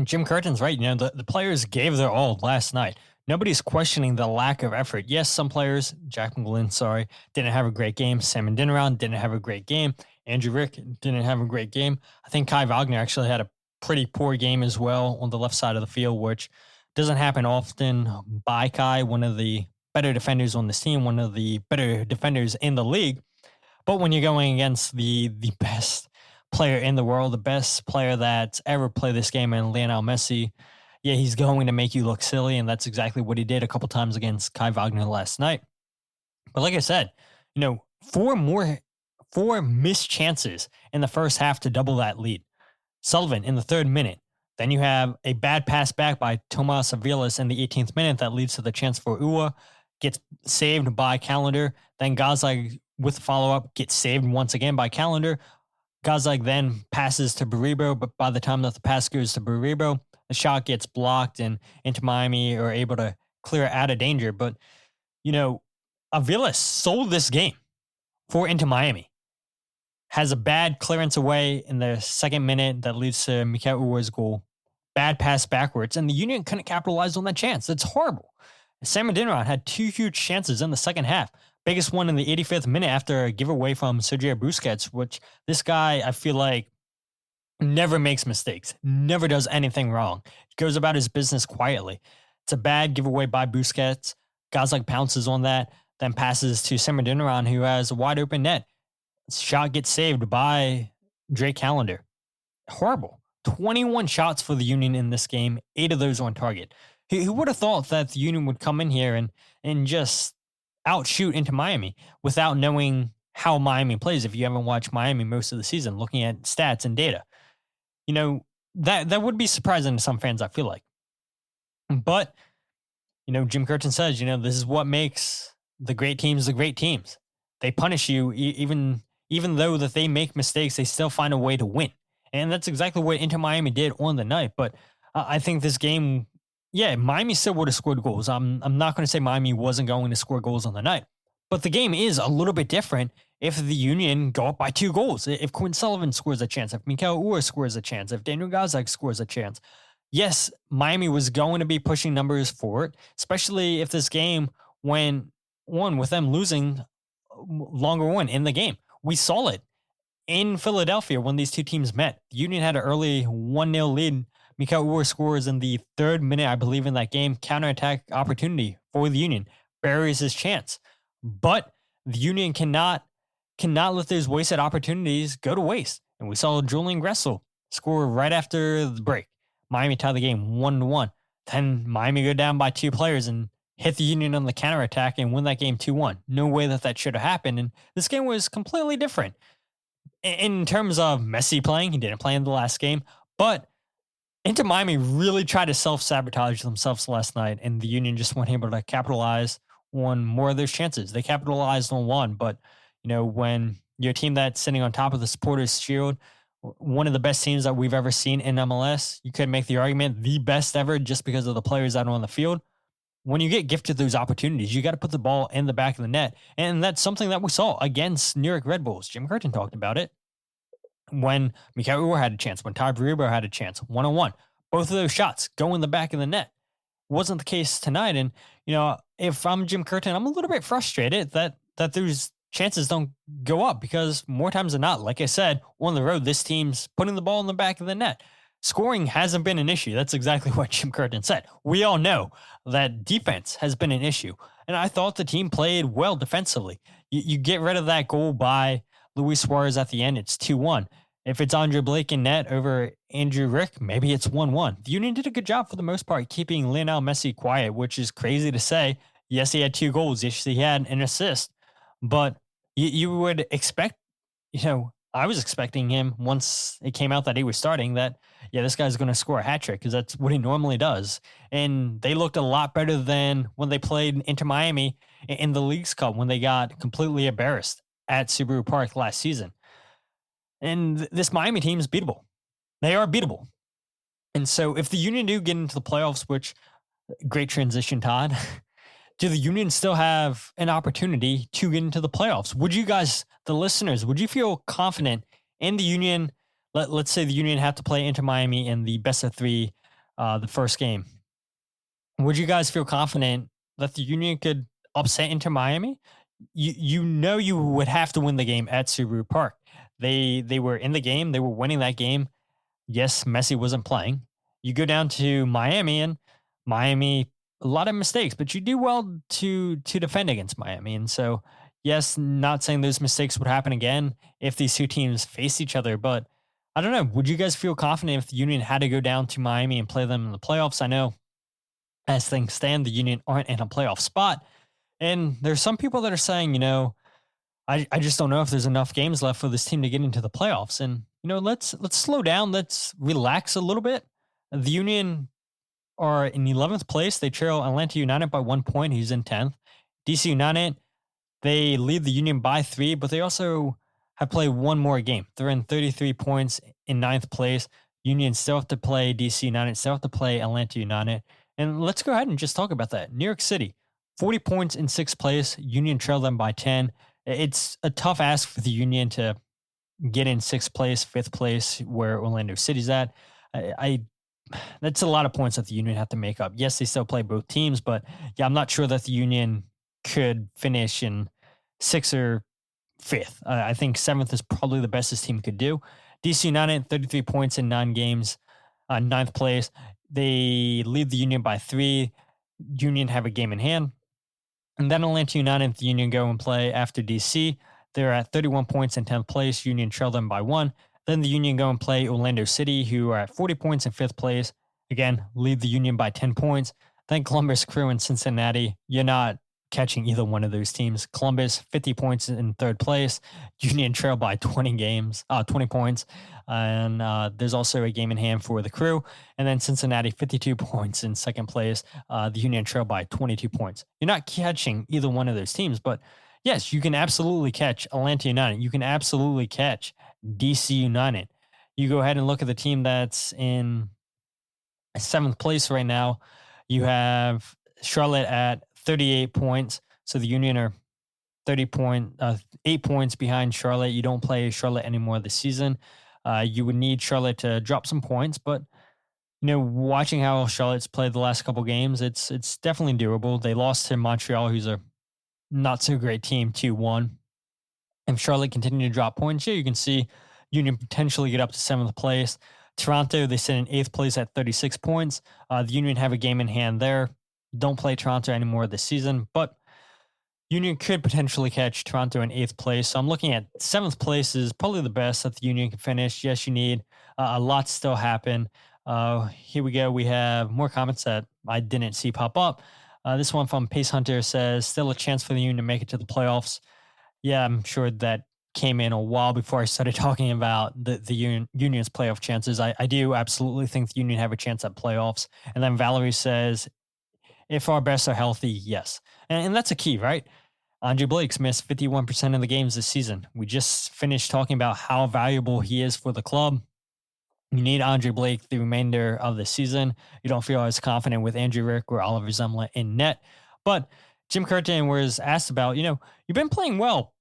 Jim Curtin's right. The players gave their all last night. Nobody's questioning the lack of effort. Yes, some players, Jack McGlynn, didn't have a great game. Sam Adeniran didn't have a great game. Andrew Rick didn't have a great game. I think Kai Wagner actually had a pretty poor game as well on the left side of the field, which doesn't happen often by Kai, one of the better defenders on this team, one of the better defenders in the league. But when you're going against the best player in the world, the best player that's ever played this game, and Lionel Messi, yeah, he's going to make you look silly, and that's exactly what he did a couple times against Kai Wagner last night. But like I said, 4 missed chances in the first half to double that lead. Sullivan in the 3rd minute. Then you have a bad pass back by Tomás Avilés in the 18th minute that leads to the chance for Uhre, gets saved by Calendar. Then Gazlag with the follow-up gets saved once again by Calendar. Gazlag then passes to Baribo, but by the time that the pass goes to Baribo, the shot gets blocked, and Inter Miami are able to clear out of danger. But, Avilés sold this game for Inter Miami. Has a bad clearance away in the 2nd minute that leads to Mikael Uhre's goal. Bad pass backwards, and the Union couldn't capitalize on that chance. It's horrible. Sam Adeniran had 2 huge chances in the second half. Biggest one in the 85th minute after a giveaway from Sergio Busquets, which this guy, I feel like, never makes mistakes, never does anything wrong. Goes about his business quietly. It's a bad giveaway by Busquets. Gazlag pounces on that, then passes to Sam Adeniran, who has a wide open net. Shot gets saved by Drake Calendar. Horrible. 21 shots for the Union in this game, 8 of those on target. Who would have thought that the Union would come in here and just outshoot Inter Miami without knowing how Miami plays? If you haven't watched Miami most of the season, looking at stats and data, that would be surprising to some fans, I feel like. But, Jim Curtin says, this is what makes the great teams the great teams. They punish you even though that they make mistakes, they still find a way to win. And that's exactly what Inter Miami did on the night. But I think this game, yeah, Miami still would have scored goals. I'm not going to say Miami wasn't going to score goals on the night. But the game is a little bit different if the Union go up by 2 goals. If Quinn Sullivan scores a chance, if Mikael Uhre scores a chance, if Daniel Gazdag scores a chance. Yes, Miami was going to be pushing numbers forward, especially if this game went on with them losing longer on in the game. We saw it in Philadelphia when these 2 teams met. The Union had an early 1-0 lead. Mikael Uhre scores in the 3rd minute, I believe, in that game. Counterattack opportunity for the Union. Buries his chance. But the Union cannot let those wasted opportunities go to waste. And we saw Julian Gressel score right after the break. Miami tied the game 1-1. Then Miami go down by 2 players and hit the Union on the counterattack and win that game 2-1. No way that should have happened. And this game was completely different. In terms of Messi playing, he didn't play in the last game. But Inter Miami really tried to self-sabotage themselves last night, and the Union just weren't able to capitalize on more of those chances. They capitalized on one, but when you're a team that's sitting on top of the Supporters Shield, one of the best teams that we've ever seen in MLS, you could make the argument the best ever just because of the players that are on the field. When you get gifted those opportunities, you got to put the ball in the back of the net, and that's something that we saw against New York Red Bulls. Jim Curtin talked about it. When Mikael Uhre had a chance, when Todd Baribo had a chance, 1-on-1, both of those shots go in the back of the net. Wasn't the case tonight. And, if I'm Jim Curtin, I'm a little bit frustrated that those chances don't go up because more times than not, like I said, on the road, this team's putting the ball in the back of the net. Scoring hasn't been an issue. That's exactly what Jim Curtin said. We all know that defense has been an issue. And I thought the team played well defensively. You get rid of that goal by Luis Suarez at the end, it's 2-1. If it's Andre Blake in net over Andrew Rick, maybe it's 1-1. The Union did a good job for the most part keeping Lionel Messi quiet, which is crazy to say. Yes, he had 2 goals. Yes, he had an assist. But you would expect, I was expecting him once it came out that he was starting that, this guy's going to score a hat trick because that's what he normally does. And they looked a lot better than when they played Inter Miami in the Leagues Cup when they got completely embarrassed at Subaru Park last season. And this Miami team is beatable. They are beatable. And so if the Union do get into the playoffs, which, great transition, Todd, do the Union still have an opportunity to get into the playoffs? Would you guys, the listeners, would you feel confident in the Union? Let's say the Union have to play Inter Miami in the best of 3, the first game. Would you guys feel confident that the Union could upset Inter Miami? You would have to win the game at Subaru Park. They were in the game. They were winning that game. Yes, Messi wasn't playing. You go down to Miami, and Miami, a lot of mistakes, but you do well to defend against Miami. And so, yes, not saying those mistakes would happen again if these two teams face each other, but I don't know. Would you guys feel confident if the Union had to go down to Miami and play them in the playoffs? I know as things stand, the Union aren't in a playoff spot. And there's some people that are saying, I just don't know if there's enough games left for this team to get into the playoffs. And, let's slow down. Let's relax a little bit. The Union are in 11th place. They trail Atlanta United by 1 point. He's in 10th. DC United, they lead the Union by 3, but they also have played one more game. They're in 33 points in 9th place. Union still have to play DC United, still have to play Atlanta United. And let's go ahead and just talk about that. New York City, 40 points in 6th place. Union trail them by 10. It's a tough ask for the Union to get in 6th place, 5th place, where Orlando City's at. That's a lot of points that the Union have to make up. Yes, they still play both teams, but I'm not sure that the Union could finish in 6th or 5th. I think 7th is probably the best this team could do. DC United, 33 points in 9 games, 9th place. They lead the Union by 3. Union have a game in hand. And then Atlanta United and the Union go and play after DC. They're at 31 points in 10th place. Union trail them by 1. Then the Union go and play Orlando City, who are at 40 points in 5th place. Again, lead the Union by 10 points. Then Columbus Crew and Cincinnati. You're not catching either one of those teams. Columbus, 50 points in 3rd place. Union trail by 20 points. And there's also a game in hand for the Crew. And then Cincinnati, 52 points in 2nd place. The Union trail by 22 points. You're not catching either one of those teams, but yes, you can absolutely catch Atlanta United. You can absolutely catch DC United. You go ahead and look at the team that's in 7th place right now. You have Charlotte at 38 points. So the Union are 8 points behind Charlotte. You don't play Charlotte anymore this season. You would need Charlotte to drop some points, but watching how Charlotte's played the last couple games, it's definitely doable. They lost to Montreal, who's a not so great team, 2-1. If Charlotte continue to drop points, you can see Union potentially get up to 7th place. Toronto, they sit in 8th place at 36 points. The Union have a game in hand there. Don't play Toronto anymore this season, but Union could potentially catch Toronto in 8th place. So I'm looking at 7th place is probably the best that the Union can finish. Yes, you need a lot to still happen. Here we go. We have more comments that I didn't see pop up. This one from Pace Hunter says, still a chance for the Union to make it to the playoffs. Yeah, I'm sure that came in a while before I started talking about the Union's playoff chances. I do absolutely think the Union have a chance at playoffs. And then Valerie says, if our best are healthy, yes. And that's a key, right? Andre Blake's missed 51% of the games this season. We just finished talking about how valuable he is for the club. You need Andre Blake the remainder of the season. You don't feel as confident with Andrew Rick or Oliver Zemla in net. But Jim Curtin was asked about, you've been playing well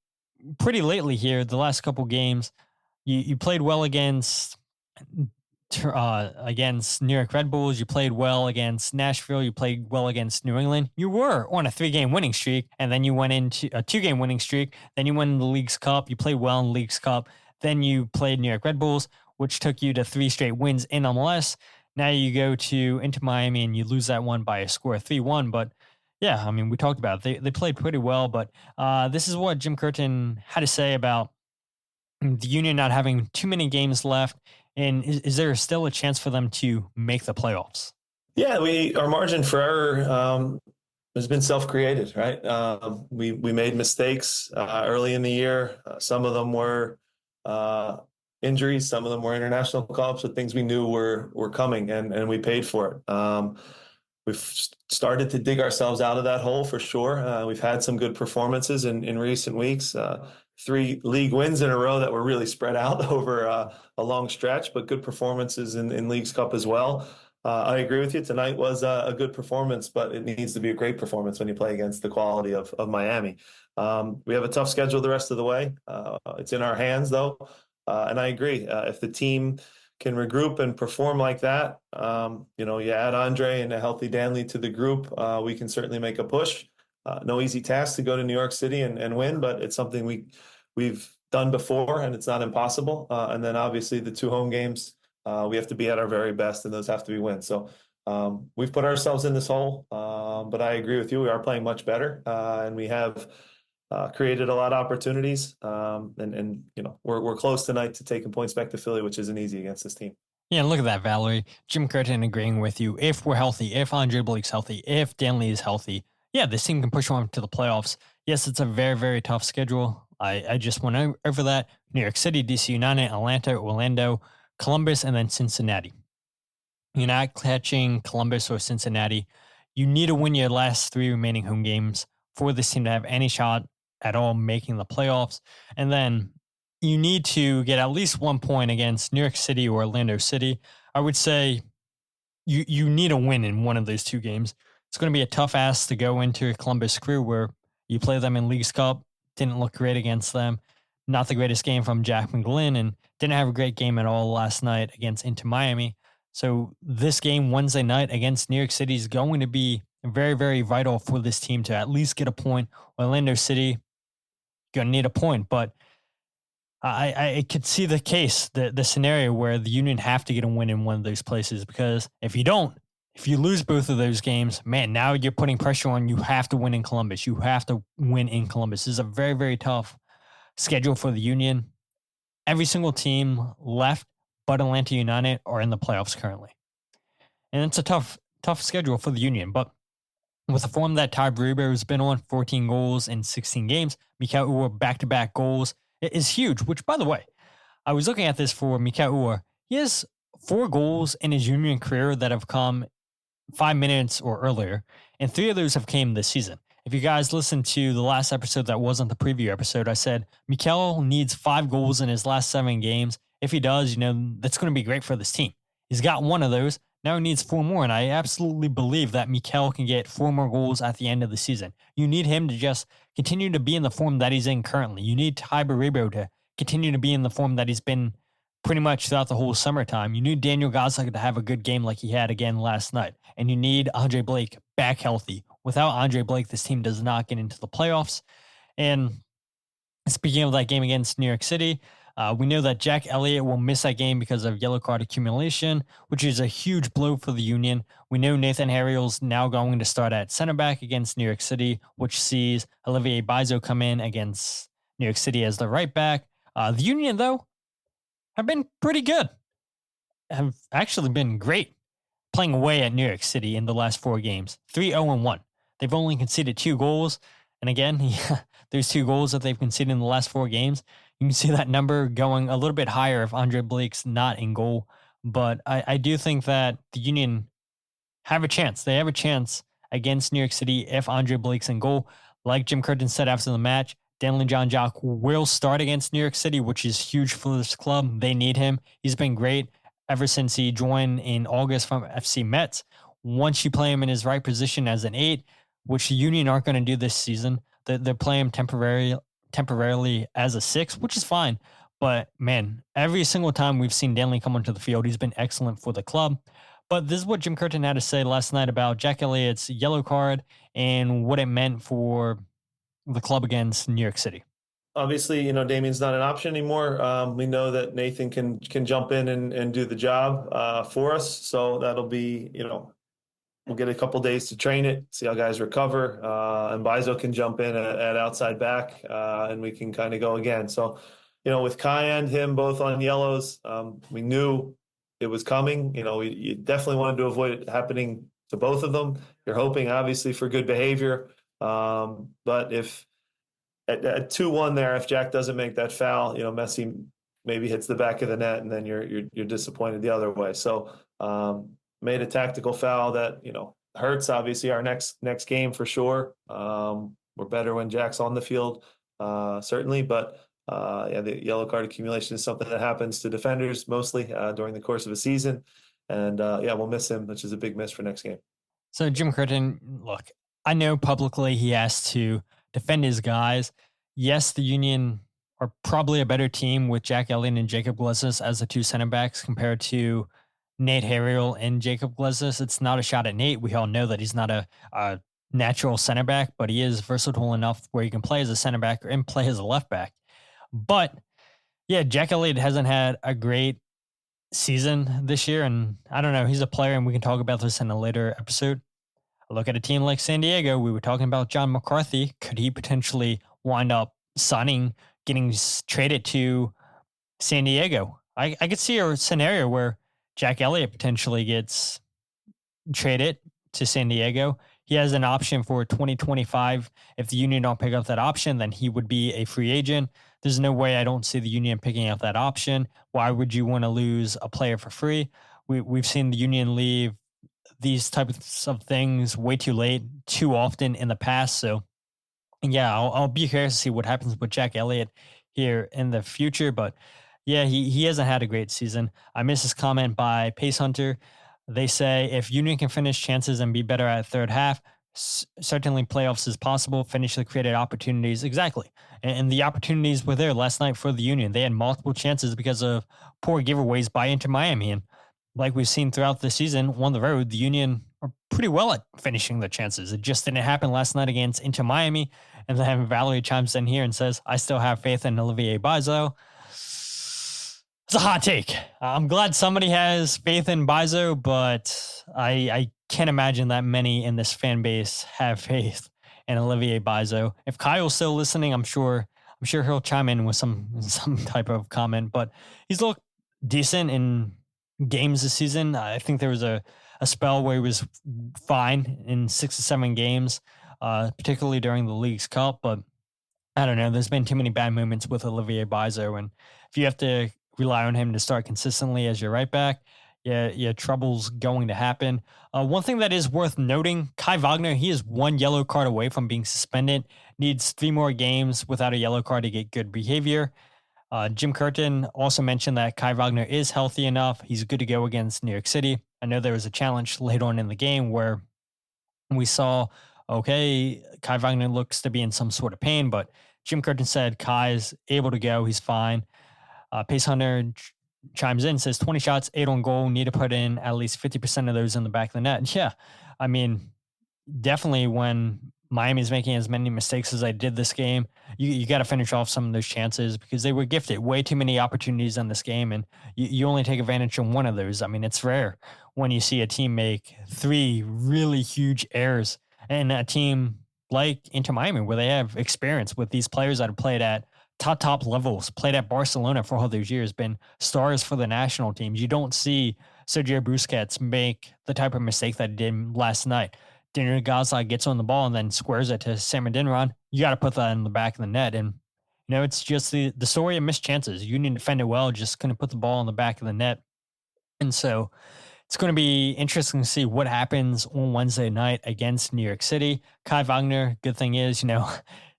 pretty lately here the last couple games. You played well against against New York Red Bulls. You played well against Nashville. You played well against New England. You were on a 3-game winning streak, and then you went into a 2-game winning streak. Then you won the League's Cup. You played well in the League's Cup. Then you played New York Red Bulls, which took you to 3 straight wins in MLS. Now you go into Miami and you lose that one by a score of 3-1. But yeah, I mean, we talked about it. They played pretty well, but this is what Jim Curtin had to say about the Union not having too many games left. And is there still a chance for them to make the playoffs? Yeah, our margin for error has been self-created, right? We made mistakes early in the year. Some of them were injuries, some of them were international call-ups, but things we knew were coming, and we paid for it. We've started to dig ourselves out of that hole for sure. We've had some good performances in recent weeks. 3 league wins in a row that were really spread out over a long stretch, but good performances in League's Cup as well. I agree with you. Tonight was a good performance, but it needs to be a great performance when you play against the quality of Miami. We have a tough schedule the rest of the way. It's in our hands, though. And I agree. If the team can regroup and perform like that, you add Andre and a healthy Danley to the group, we can certainly make a push. No easy task to go to New York City and win, but it's something we've done before, and it's not impossible. And then obviously the 2 home games, we have to be at our very best, and those have to be wins. So we've put ourselves in this hole, but I agree with you. We are playing much better, and we have created a lot of opportunities. And we're close tonight to taking points back to Philly, which isn't easy against this team. Yeah, look at that, Valerie. Jim Curtin agreeing with you. If we're healthy, if Andre Blake's healthy, if Danley is healthy, yeah, this team can push on to the playoffs. Yes, it's a very, very tough schedule. I just went over that. New York City, DC United, Atlanta, Orlando, Columbus, and then Cincinnati. You're not catching Columbus or Cincinnati. You need to win your last 3 remaining home games for this team to have any shot at all making the playoffs. And then you need to get at least 1 point against New York City or Orlando City. I would say you need a win in one of those 2 games. It's going to be a tough ask to go into Columbus Crew, where you play them in League's Cup. Didn't look great against them. Not the greatest game from Jack McGlynn, and didn't have a great game at all last night against Inter Miami. So this game Wednesday night against New York City is going to be very, very vital for this team to at least get a point. Orlando City, going to need a point, but I could see the case, the scenario where the Union have to get a win in one of those places, because if you lose both of those games, man, now you're putting pressure on. You have to win in Columbus. You have to win in Columbus. This is a very, very tough schedule for the Union. Every single team left but Atlanta United are in the playoffs currently. And it's a tough schedule for the Union. But with the form that Todd has been on, 14 goals in 16 games, Mikael Uhre back-to-back goals, it is huge, which, by the way, I was looking at this for Mikael Uhre. He has 4 goals in his Union career that have come 5 minutes or earlier, and 3 of those have came this season. If you guys listened to the last episode that wasn't the preview episode, I said Mikael needs 5 goals in his last 7 games. If he does, that's going to be great for this team. He's got 1 of those. Now he needs 4 more, and I absolutely believe that Mikael can get 4 more goals at the end of the season. You need him to just continue to be in the form that he's in currently. You need Ty Barrero to continue to be in the form that he's been pretty much throughout the whole summertime. You need Daniel Gosling to have a good game like he had again last night. And you need Andre Blake back healthy. Without Andre Blake, this team does not get into the playoffs. And speaking of that game against New York City, we know that Jack Elliott will miss that game because of yellow card accumulation, which is a huge blow for the Union. We know Nathan Harriel's now going to start at center back against New York City, which sees Olivier Bizo come in against New York City as the right back. The Union, though, have been pretty good. Have actually been great playing away at New York City in the last 4 games. 3-0-1. They've only conceded 2 goals. And again, there's 2 goals that they've conceded in the last 4 games. You can see that number going a little bit higher if Andre Blake's not in goal. But I do think that the Union have a chance. They have a chance against New York City if Andre Blake's in goal. Like Jim Curtin said after the match, Danley John Jock will start against New York City, which is huge for this club. They need him. He's been great ever since he joined in August from FC Metz. Once you play him in his right position as an 8, which the Union aren't going to do this season, they're playing him temporarily as a 6, which is fine. But man, every single time we've seen Danley come onto the field, he's been excellent for the club. But this is what Jim Curtin had to say last night about Jack Elliott's yellow card and what it meant for the club against New York City. Obviously, Damien's not an option anymore. We know that Nathan can jump in and do the job for us. So that'll be, we'll get a couple days to train it, see how guys recover. And Bizo can jump in at outside back and we can kind of go again. So, with Kai and him both on yellows, we knew it was coming. You definitely wanted to avoid it happening to both of them. You're hoping, obviously, for good behavior. But if at 2-1 there, if Jack doesn't make that foul, Messi maybe hits the back of the net, and then you're disappointed the other way. So made a tactical foul that hurts. Obviously, our next game for sure. We're better when Jack's on the field, certainly. But the yellow card accumulation is something that happens to defenders mostly during the course of a season, and we'll miss him, which is a big miss for next game. So Jim Curtin, look, I know publicly he has to defend his guys. Yes, the Union are probably a better team with Jack Elliott and Jacob Glesnes as the two center backs compared to Nate Harriel and Jacob Glesnes. It's not a shot at Nate. We all know that he's not a natural center back, but he is versatile enough where he can play as a center back and play as a left back. But yeah, Jack Elliott hasn't had a great season this year. And I don't know, he's a player, and we can talk about this in a later episode. I look at a team like San Diego. We were talking about John McCarthy. Could he potentially wind up getting traded to San Diego? I could see a scenario where Jack Elliott potentially gets traded to San Diego. He has an option for 2025. If the Union don't pick up that option, then he would be a free agent. There's no way I don't see the Union picking up that option. Why would you want to lose a player for free? We've seen the Union leave these types of things way too late, too often in the past. So yeah, I'll be curious to see what happens with Jack Elliott here in the future. But yeah, he hasn't had a great season. I missed this comment by Pace Hunter. They say if Union can finish chances and be better at third half, certainly playoffs is possible. Finish the created opportunities. Exactly. And the opportunities were there last night for the Union. They had multiple chances because of poor giveaways by Inter Miami. And like we've seen throughout the season on the road, the Union are pretty well at finishing their chances. It just didn't happen last night against Inter Miami. And then Valerie chimes in here and says, I still have faith in Olivier Bizo. It's a hot take. I'm glad somebody has faith in Bizo, but I can't imagine that many in this fan base have faith in Olivier Bizo. If Kyle's still listening, I'm sure he'll chime in with some type of comment. But he's looked decent in games this season. I think there was a spell where he was fine in 6 or 7 games, particularly during the League's Cup. But I don't know. There's been too many bad moments with Olivier Bizo, and if you have to rely on him to start consistently as your right back, yeah, trouble's going to happen. One thing that is worth noting, Kai Wagner, he is 1 yellow card away from being suspended, needs 3 more games without a yellow card to get good behavior. Jim Curtin also mentioned that Kai Wagner is healthy enough. He's good to go against New York City. I know there was a challenge late on in the game where we saw, okay, Kai Wagner looks to be in some sort of pain, but Jim Curtin said Kai's able to go. He's fine. Pace Hunter chimes in, says 20 shots, 8 on goal, need to put in at least 50% of those in the back of the net. Yeah, I mean, definitely when Miami's making as many mistakes as they did this game, you got to finish off some of those chances because they were gifted way too many opportunities in this game, and you only take advantage of one of those. I mean, it's rare when you see a team make 3 really huge errors, and a team like Inter Miami where they have experience with these players that have played at top levels, played at Barcelona for all those years, been stars for the national teams. You don't see Sergio Busquets make the type of mistake that he did last night. Dinner Gazla gets on the ball and then squares it to Sam Adinron. You got to put that in the back of the net. And, it's just the story of missed chances. Union defended well, just couldn't put the ball in the back of the net. And so it's going to be interesting to see what happens on Wednesday night against New York City. Kai Wagner, good thing is,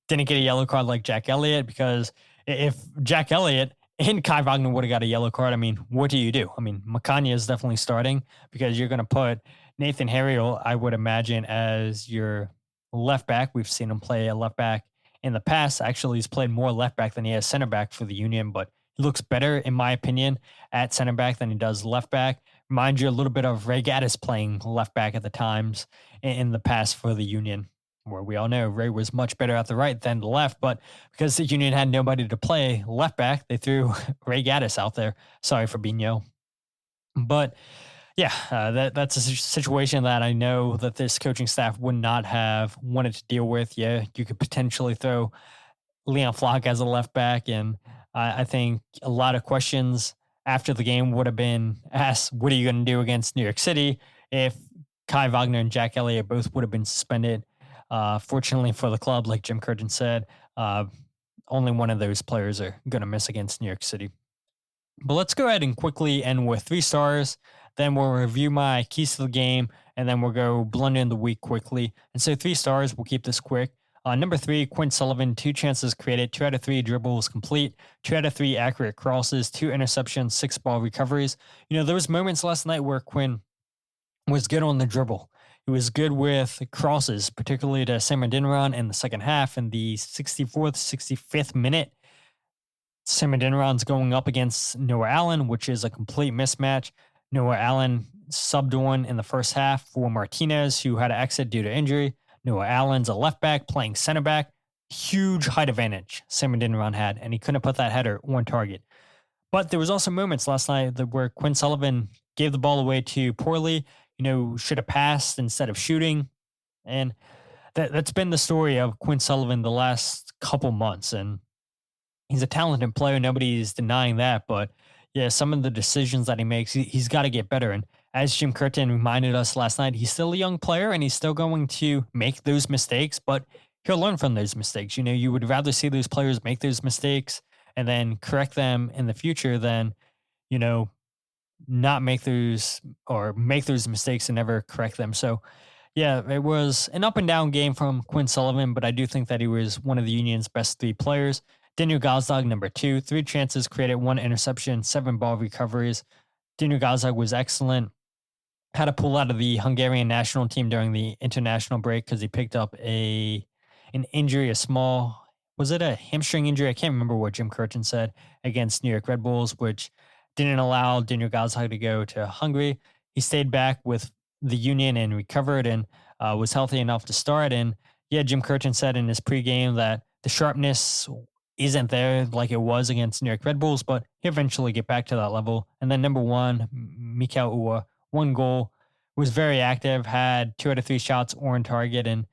didn't get a yellow card like Jack Elliott, because if Jack Elliott and Kai Wagner would have got a yellow card, I mean, what do you do? I mean, Macania is definitely starting because you're going to put Nathan Harriel, I would imagine, as your left back. We've seen him play a left back in the past. Actually, he's played more left back than he has center back for the Union, but He looks better, in my opinion, at center back than he does left back. Reminds you a little bit of Ray Gaddis playing left back at the times in the past for the Union, where we all know Ray was much better at the right than the left. But because the Union had nobody to play left back, they threw Ray Gaddis out there. Sorry, Fabinho. But yeah, that's a situation that I know that this coaching staff would not have wanted to deal with. Yeah, you could potentially throw Leon Flock as a left back, and I think a lot of questions after the game would have been asked, what are you going to do against New York City if Kai Wagner and Jack Elliott both would have been suspended? Fortunately for the club, like Jim Curtin said, only one of those players are going to miss against New York City. But let's go ahead and quickly end with 3 stars. Then we'll review my keys to the game, and then we'll go blend in the week quickly. And so 3 stars, we'll keep this quick. Number 3, Quinn Sullivan, 2 chances created, 2 out of 3 dribbles complete, 2 out of 3 accurate crosses, 2 interceptions, 6 ball recoveries. You know, there was moments last night where Quinn was good on the dribble. He was good with crosses, particularly to Sam Adeniran in the second half. In the 64th, 65th minute, Sam Adeniran's going up against Noah Allen, which is a complete mismatch. Noah Allen subbed on in the first half for Martinez, who had to exit due to injury. Noah Allen's a left back playing center back. Huge height advantage Sam Adeniran had, and he couldn't put that header on target. But there was also moments last night where Quinn Sullivan gave the ball away too poorly, should have passed instead of shooting. And that's been the story of Quinn Sullivan the last couple months. And he's a talented player. Nobody's denying that. But yeah, some of the decisions that he makes, he's got to get better. And as Jim Curtin reminded us last night, he's still a young player and he's still going to make those mistakes, but he'll learn from those mistakes. You would rather see those players make those mistakes and then correct them in the future than, not make those or make those mistakes and never correct them. So yeah, it was an up and down game from Quinn Sullivan, but I do think that he was one of the Union's best 3 players. Daniel Gazdag, number 2, 3 chances created, 1 interception, 7 ball recoveries. Daniel Gazdag was excellent. Had to pull out of the Hungarian national team during the international break because he picked up an injury, was it a hamstring injury? I can't remember what Jim Curtin said, against New York Red Bulls, which didn't allow Daniel Gazdag to go to Hungary. He stayed back with the Union and recovered and was healthy enough to start. And yeah, Jim Curtin said in his pregame that the sharpness isn't there like it was against New York Red Bulls, but he'll eventually get back to that level. And then number 1, Mikael Uhre, 1 goal, was very active, had 2 out of 3 shots on target. And,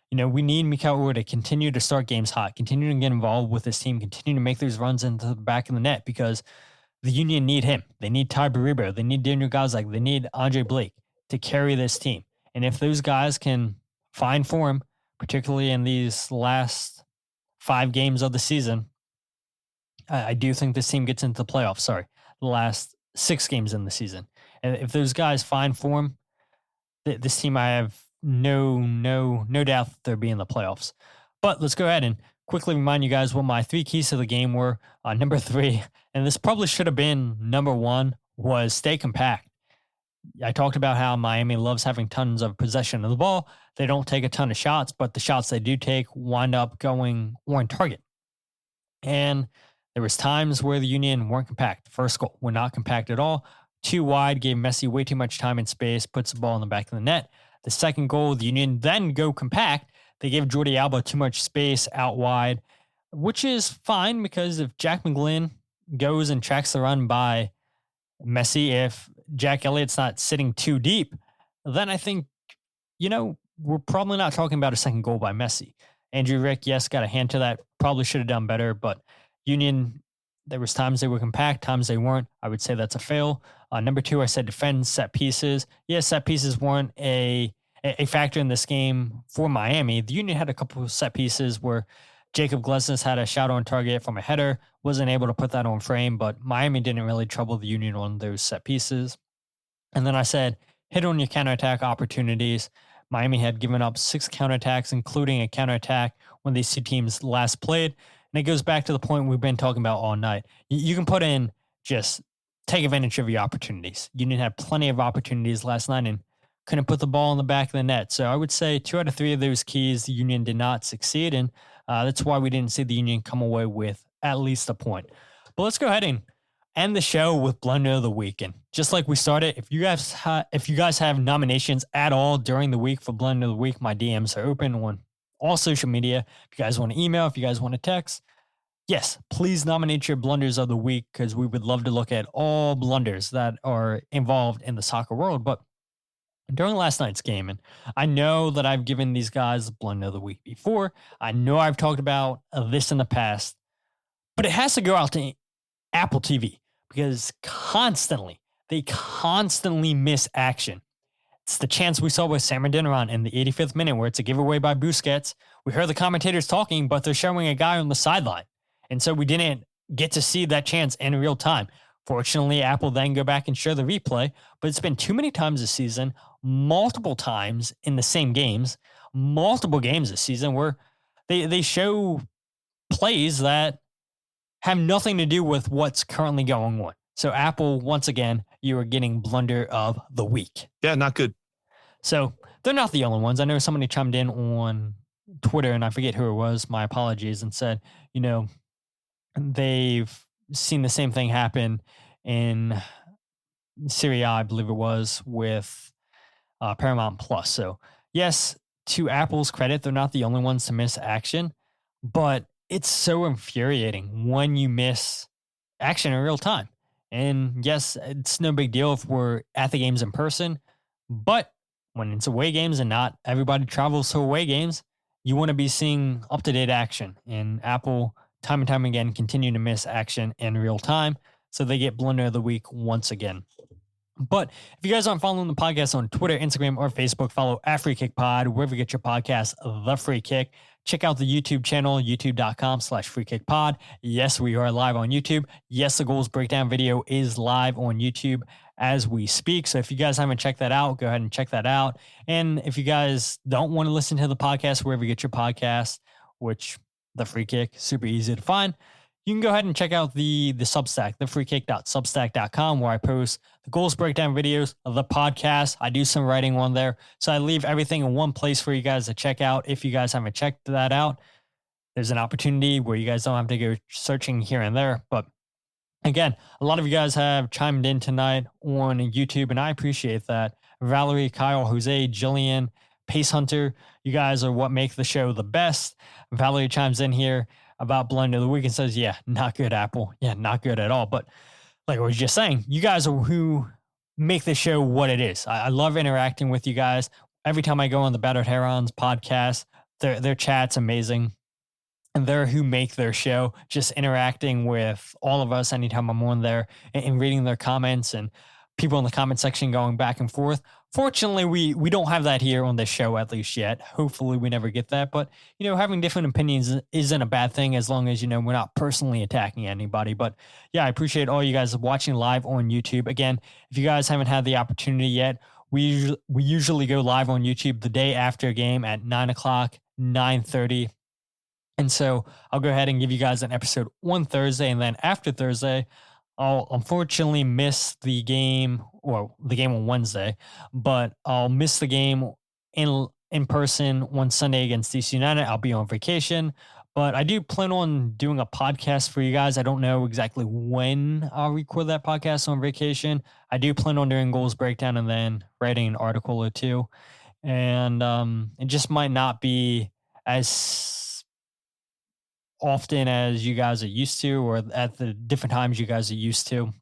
we need Mikael Uhre to continue to start games hot, continue to get involved with this team, continue to make those runs into the back of the net because the Union need him. They need Ty Baribo. They need Daniel Gazdag. They need Andre Blake to carry this team. And if those guys can find form, particularly in these last 5 games of the season, I do think this team gets into the playoffs. The last 6 games in the season. And if those guys find form, this team, I have no doubt that they'll be in the playoffs. But let's go ahead and quickly remind you guys what my 3 keys to the game were. Number 3, and this probably should have been number 1, was stay compact. I talked about how Miami loves having tons of possession of the ball. They don't take a ton of shots, but the shots they do take wind up going on target. And there was times where the Union weren't compact. The first goal were not compact at all. Too wide, gave Messi way too much time and space, puts the ball in the back of the net. The second goal, the Union then go compact. They gave Jordi Alba too much space out wide, which is fine because if Jack McGlynn goes and tracks the run by Messi, if Jack Elliott's not sitting too deep, then I think, we're probably not talking about a second goal by Messi. Andrew Rick, yes, got a hand to that. Probably should have done better, but Union, there was times they were compact, times they weren't. I would say that's a fail. Number 2, I said defend set pieces. Yes, set pieces weren't a factor in this game for Miami. The Union had a couple of set pieces where Jacob Glesnes had a shot on target from a header, wasn't able to put that on frame, but Miami didn't really trouble the Union on those set pieces. And then I said, hit on your counterattack opportunities. Miami had given up 6 counterattacks, including a counterattack when these 2 teams last played. And it goes back to the point we've been talking about all night. You can put in, just take advantage of your opportunities. Union had plenty of opportunities last night and couldn't put the ball in the back of the net. So I would say 2 out of 3 of those keys, the Union did not succeed. And that's why we didn't see the Union come away with at least a point. But let's go ahead and end the show with Blunder of the Week. And just like we started, if you guys have nominations at all during the week for Blunder of the Week, my DMs are open on all social media. If you guys want to email, if you guys want to text, yes, please nominate your blunders of the week, because we would love to look at all blunders that are involved in the soccer world. But during last night's game, and I know that I've given these guys blunder of the week before. I know I've talked about this in the past, but it has to go out to Apple TV, because they constantly miss action. It's the chance we saw with Sam Adeniran in the 85th minute, where it's a giveaway by Busquets. We heard the commentators talking, but they're showing a guy on the sideline. And so we didn't get to see that chance in real time. Fortunately, Apple then go back and show the replay, but it's been too many times this season, multiple times in the same games, multiple games this season, where they show plays that have nothing to do with what's currently going on. So Apple, once again, you are getting blunder of the week. Yeah, not good. So they're not the only ones. I know somebody chimed in on Twitter, and I forget who it was, my apologies, and said, they've seen the same thing happen in Serie A, I believe it was, with Paramount Plus. So yes, to Apple's credit, they're not the only ones to miss action, but it's so infuriating when you miss action in real time. And yes, it's no big deal if we're at the games in person, but when it's away games and not everybody travels to away games, you want to be seeing up-to-date action. And Apple, time and time again, continue to miss action in real time. So they get blunder of the week once again. But if you guys aren't following the podcast on Twitter, Instagram, or Facebook, follow @FreeKickPod, wherever you get your podcast, The Free Kick. Check out the YouTube channel, youtube.com/FreeKickPod. Yes, we are live on YouTube. Yes, the Goals Breakdown video is live on YouTube as we speak. So if you guys haven't checked that out, go ahead and check that out. And if you guys don't want to listen to the podcast, wherever you get your podcast, which The Free Kick, super easy to find, you can go ahead and check out the Substack, thefreekick.substack.com, where I post the Goals Breakdown videos of the podcast. I do some writing on there. So I leave everything in one place for you guys to check out. If you guys haven't checked that out, there's an opportunity where you guys don't have to go searching here and there. But again, a lot of you guys have chimed in tonight on YouTube, and I appreciate that. Valerie, Kyle, Jose, Jillian, Pace Hunter, you guys are what make the show the best. Valerie chimes in here about blunder of the week and says, yeah, not good, Apple. Yeah, not good at all. But like I was just saying, you guys are who make the show what it is. I love interacting with you guys. Every time I go on the Battered Herons podcast, their chat's amazing. And they're who make their show, just interacting with all of us anytime I'm on there and reading their comments and people in the comment section going back and forth. Fortunately, we don't have that here on this show, at least yet. Hopefully we never get that. But, having different opinions isn't a bad thing, as long as, we're not personally attacking anybody. But yeah, I appreciate all you guys watching live on YouTube. Again, if you guys haven't had the opportunity yet, we usually go live on YouTube the day after a game at 9 o'clock, 9:30. And so I'll go ahead and give you guys an episode on Thursday. And then after Thursday, I'll unfortunately miss the game, or the game on Wednesday, but I'll miss the game in person on Sunday against DC United. I'll be on vacation, but I do plan on doing a podcast for you guys. I don't know exactly when I'll record that podcast on vacation. I do plan on doing Goals Breakdown and then writing an article or two. And it just might not be as often as you guys are used to, or at the different times you guys are used to.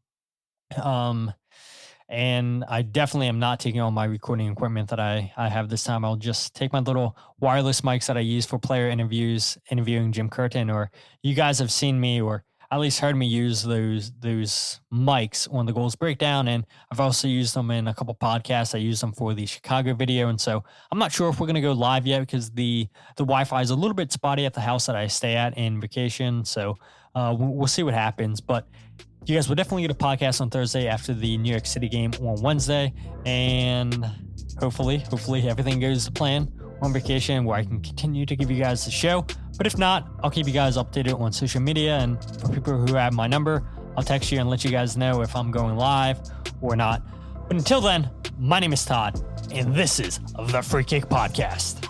And I definitely am not taking all my recording equipment that I have this time. I'll just take my little wireless mics that I use for player interviews, interviewing Jim Curtin, or you guys have seen me, or at least heard me use those mics on the Goals Breakdown. And I've also used them in a couple podcasts. I used them for the Chicago video. And so I'm not sure if we're going to go live yet, because the Wi-Fi is a little bit spotty at the house that I stay at in vacation. So we'll see what happens. But you guys will definitely get a podcast on Thursday after the New York City game on Wednesday. And hopefully everything goes to plan on vacation, where I can continue to give you guys the show. But if not, I'll keep you guys updated on social media. And for people who have my number, I'll text you and let you guys know if I'm going live or not. But until then, my name is Todd, and this is the Free Kick Podcast.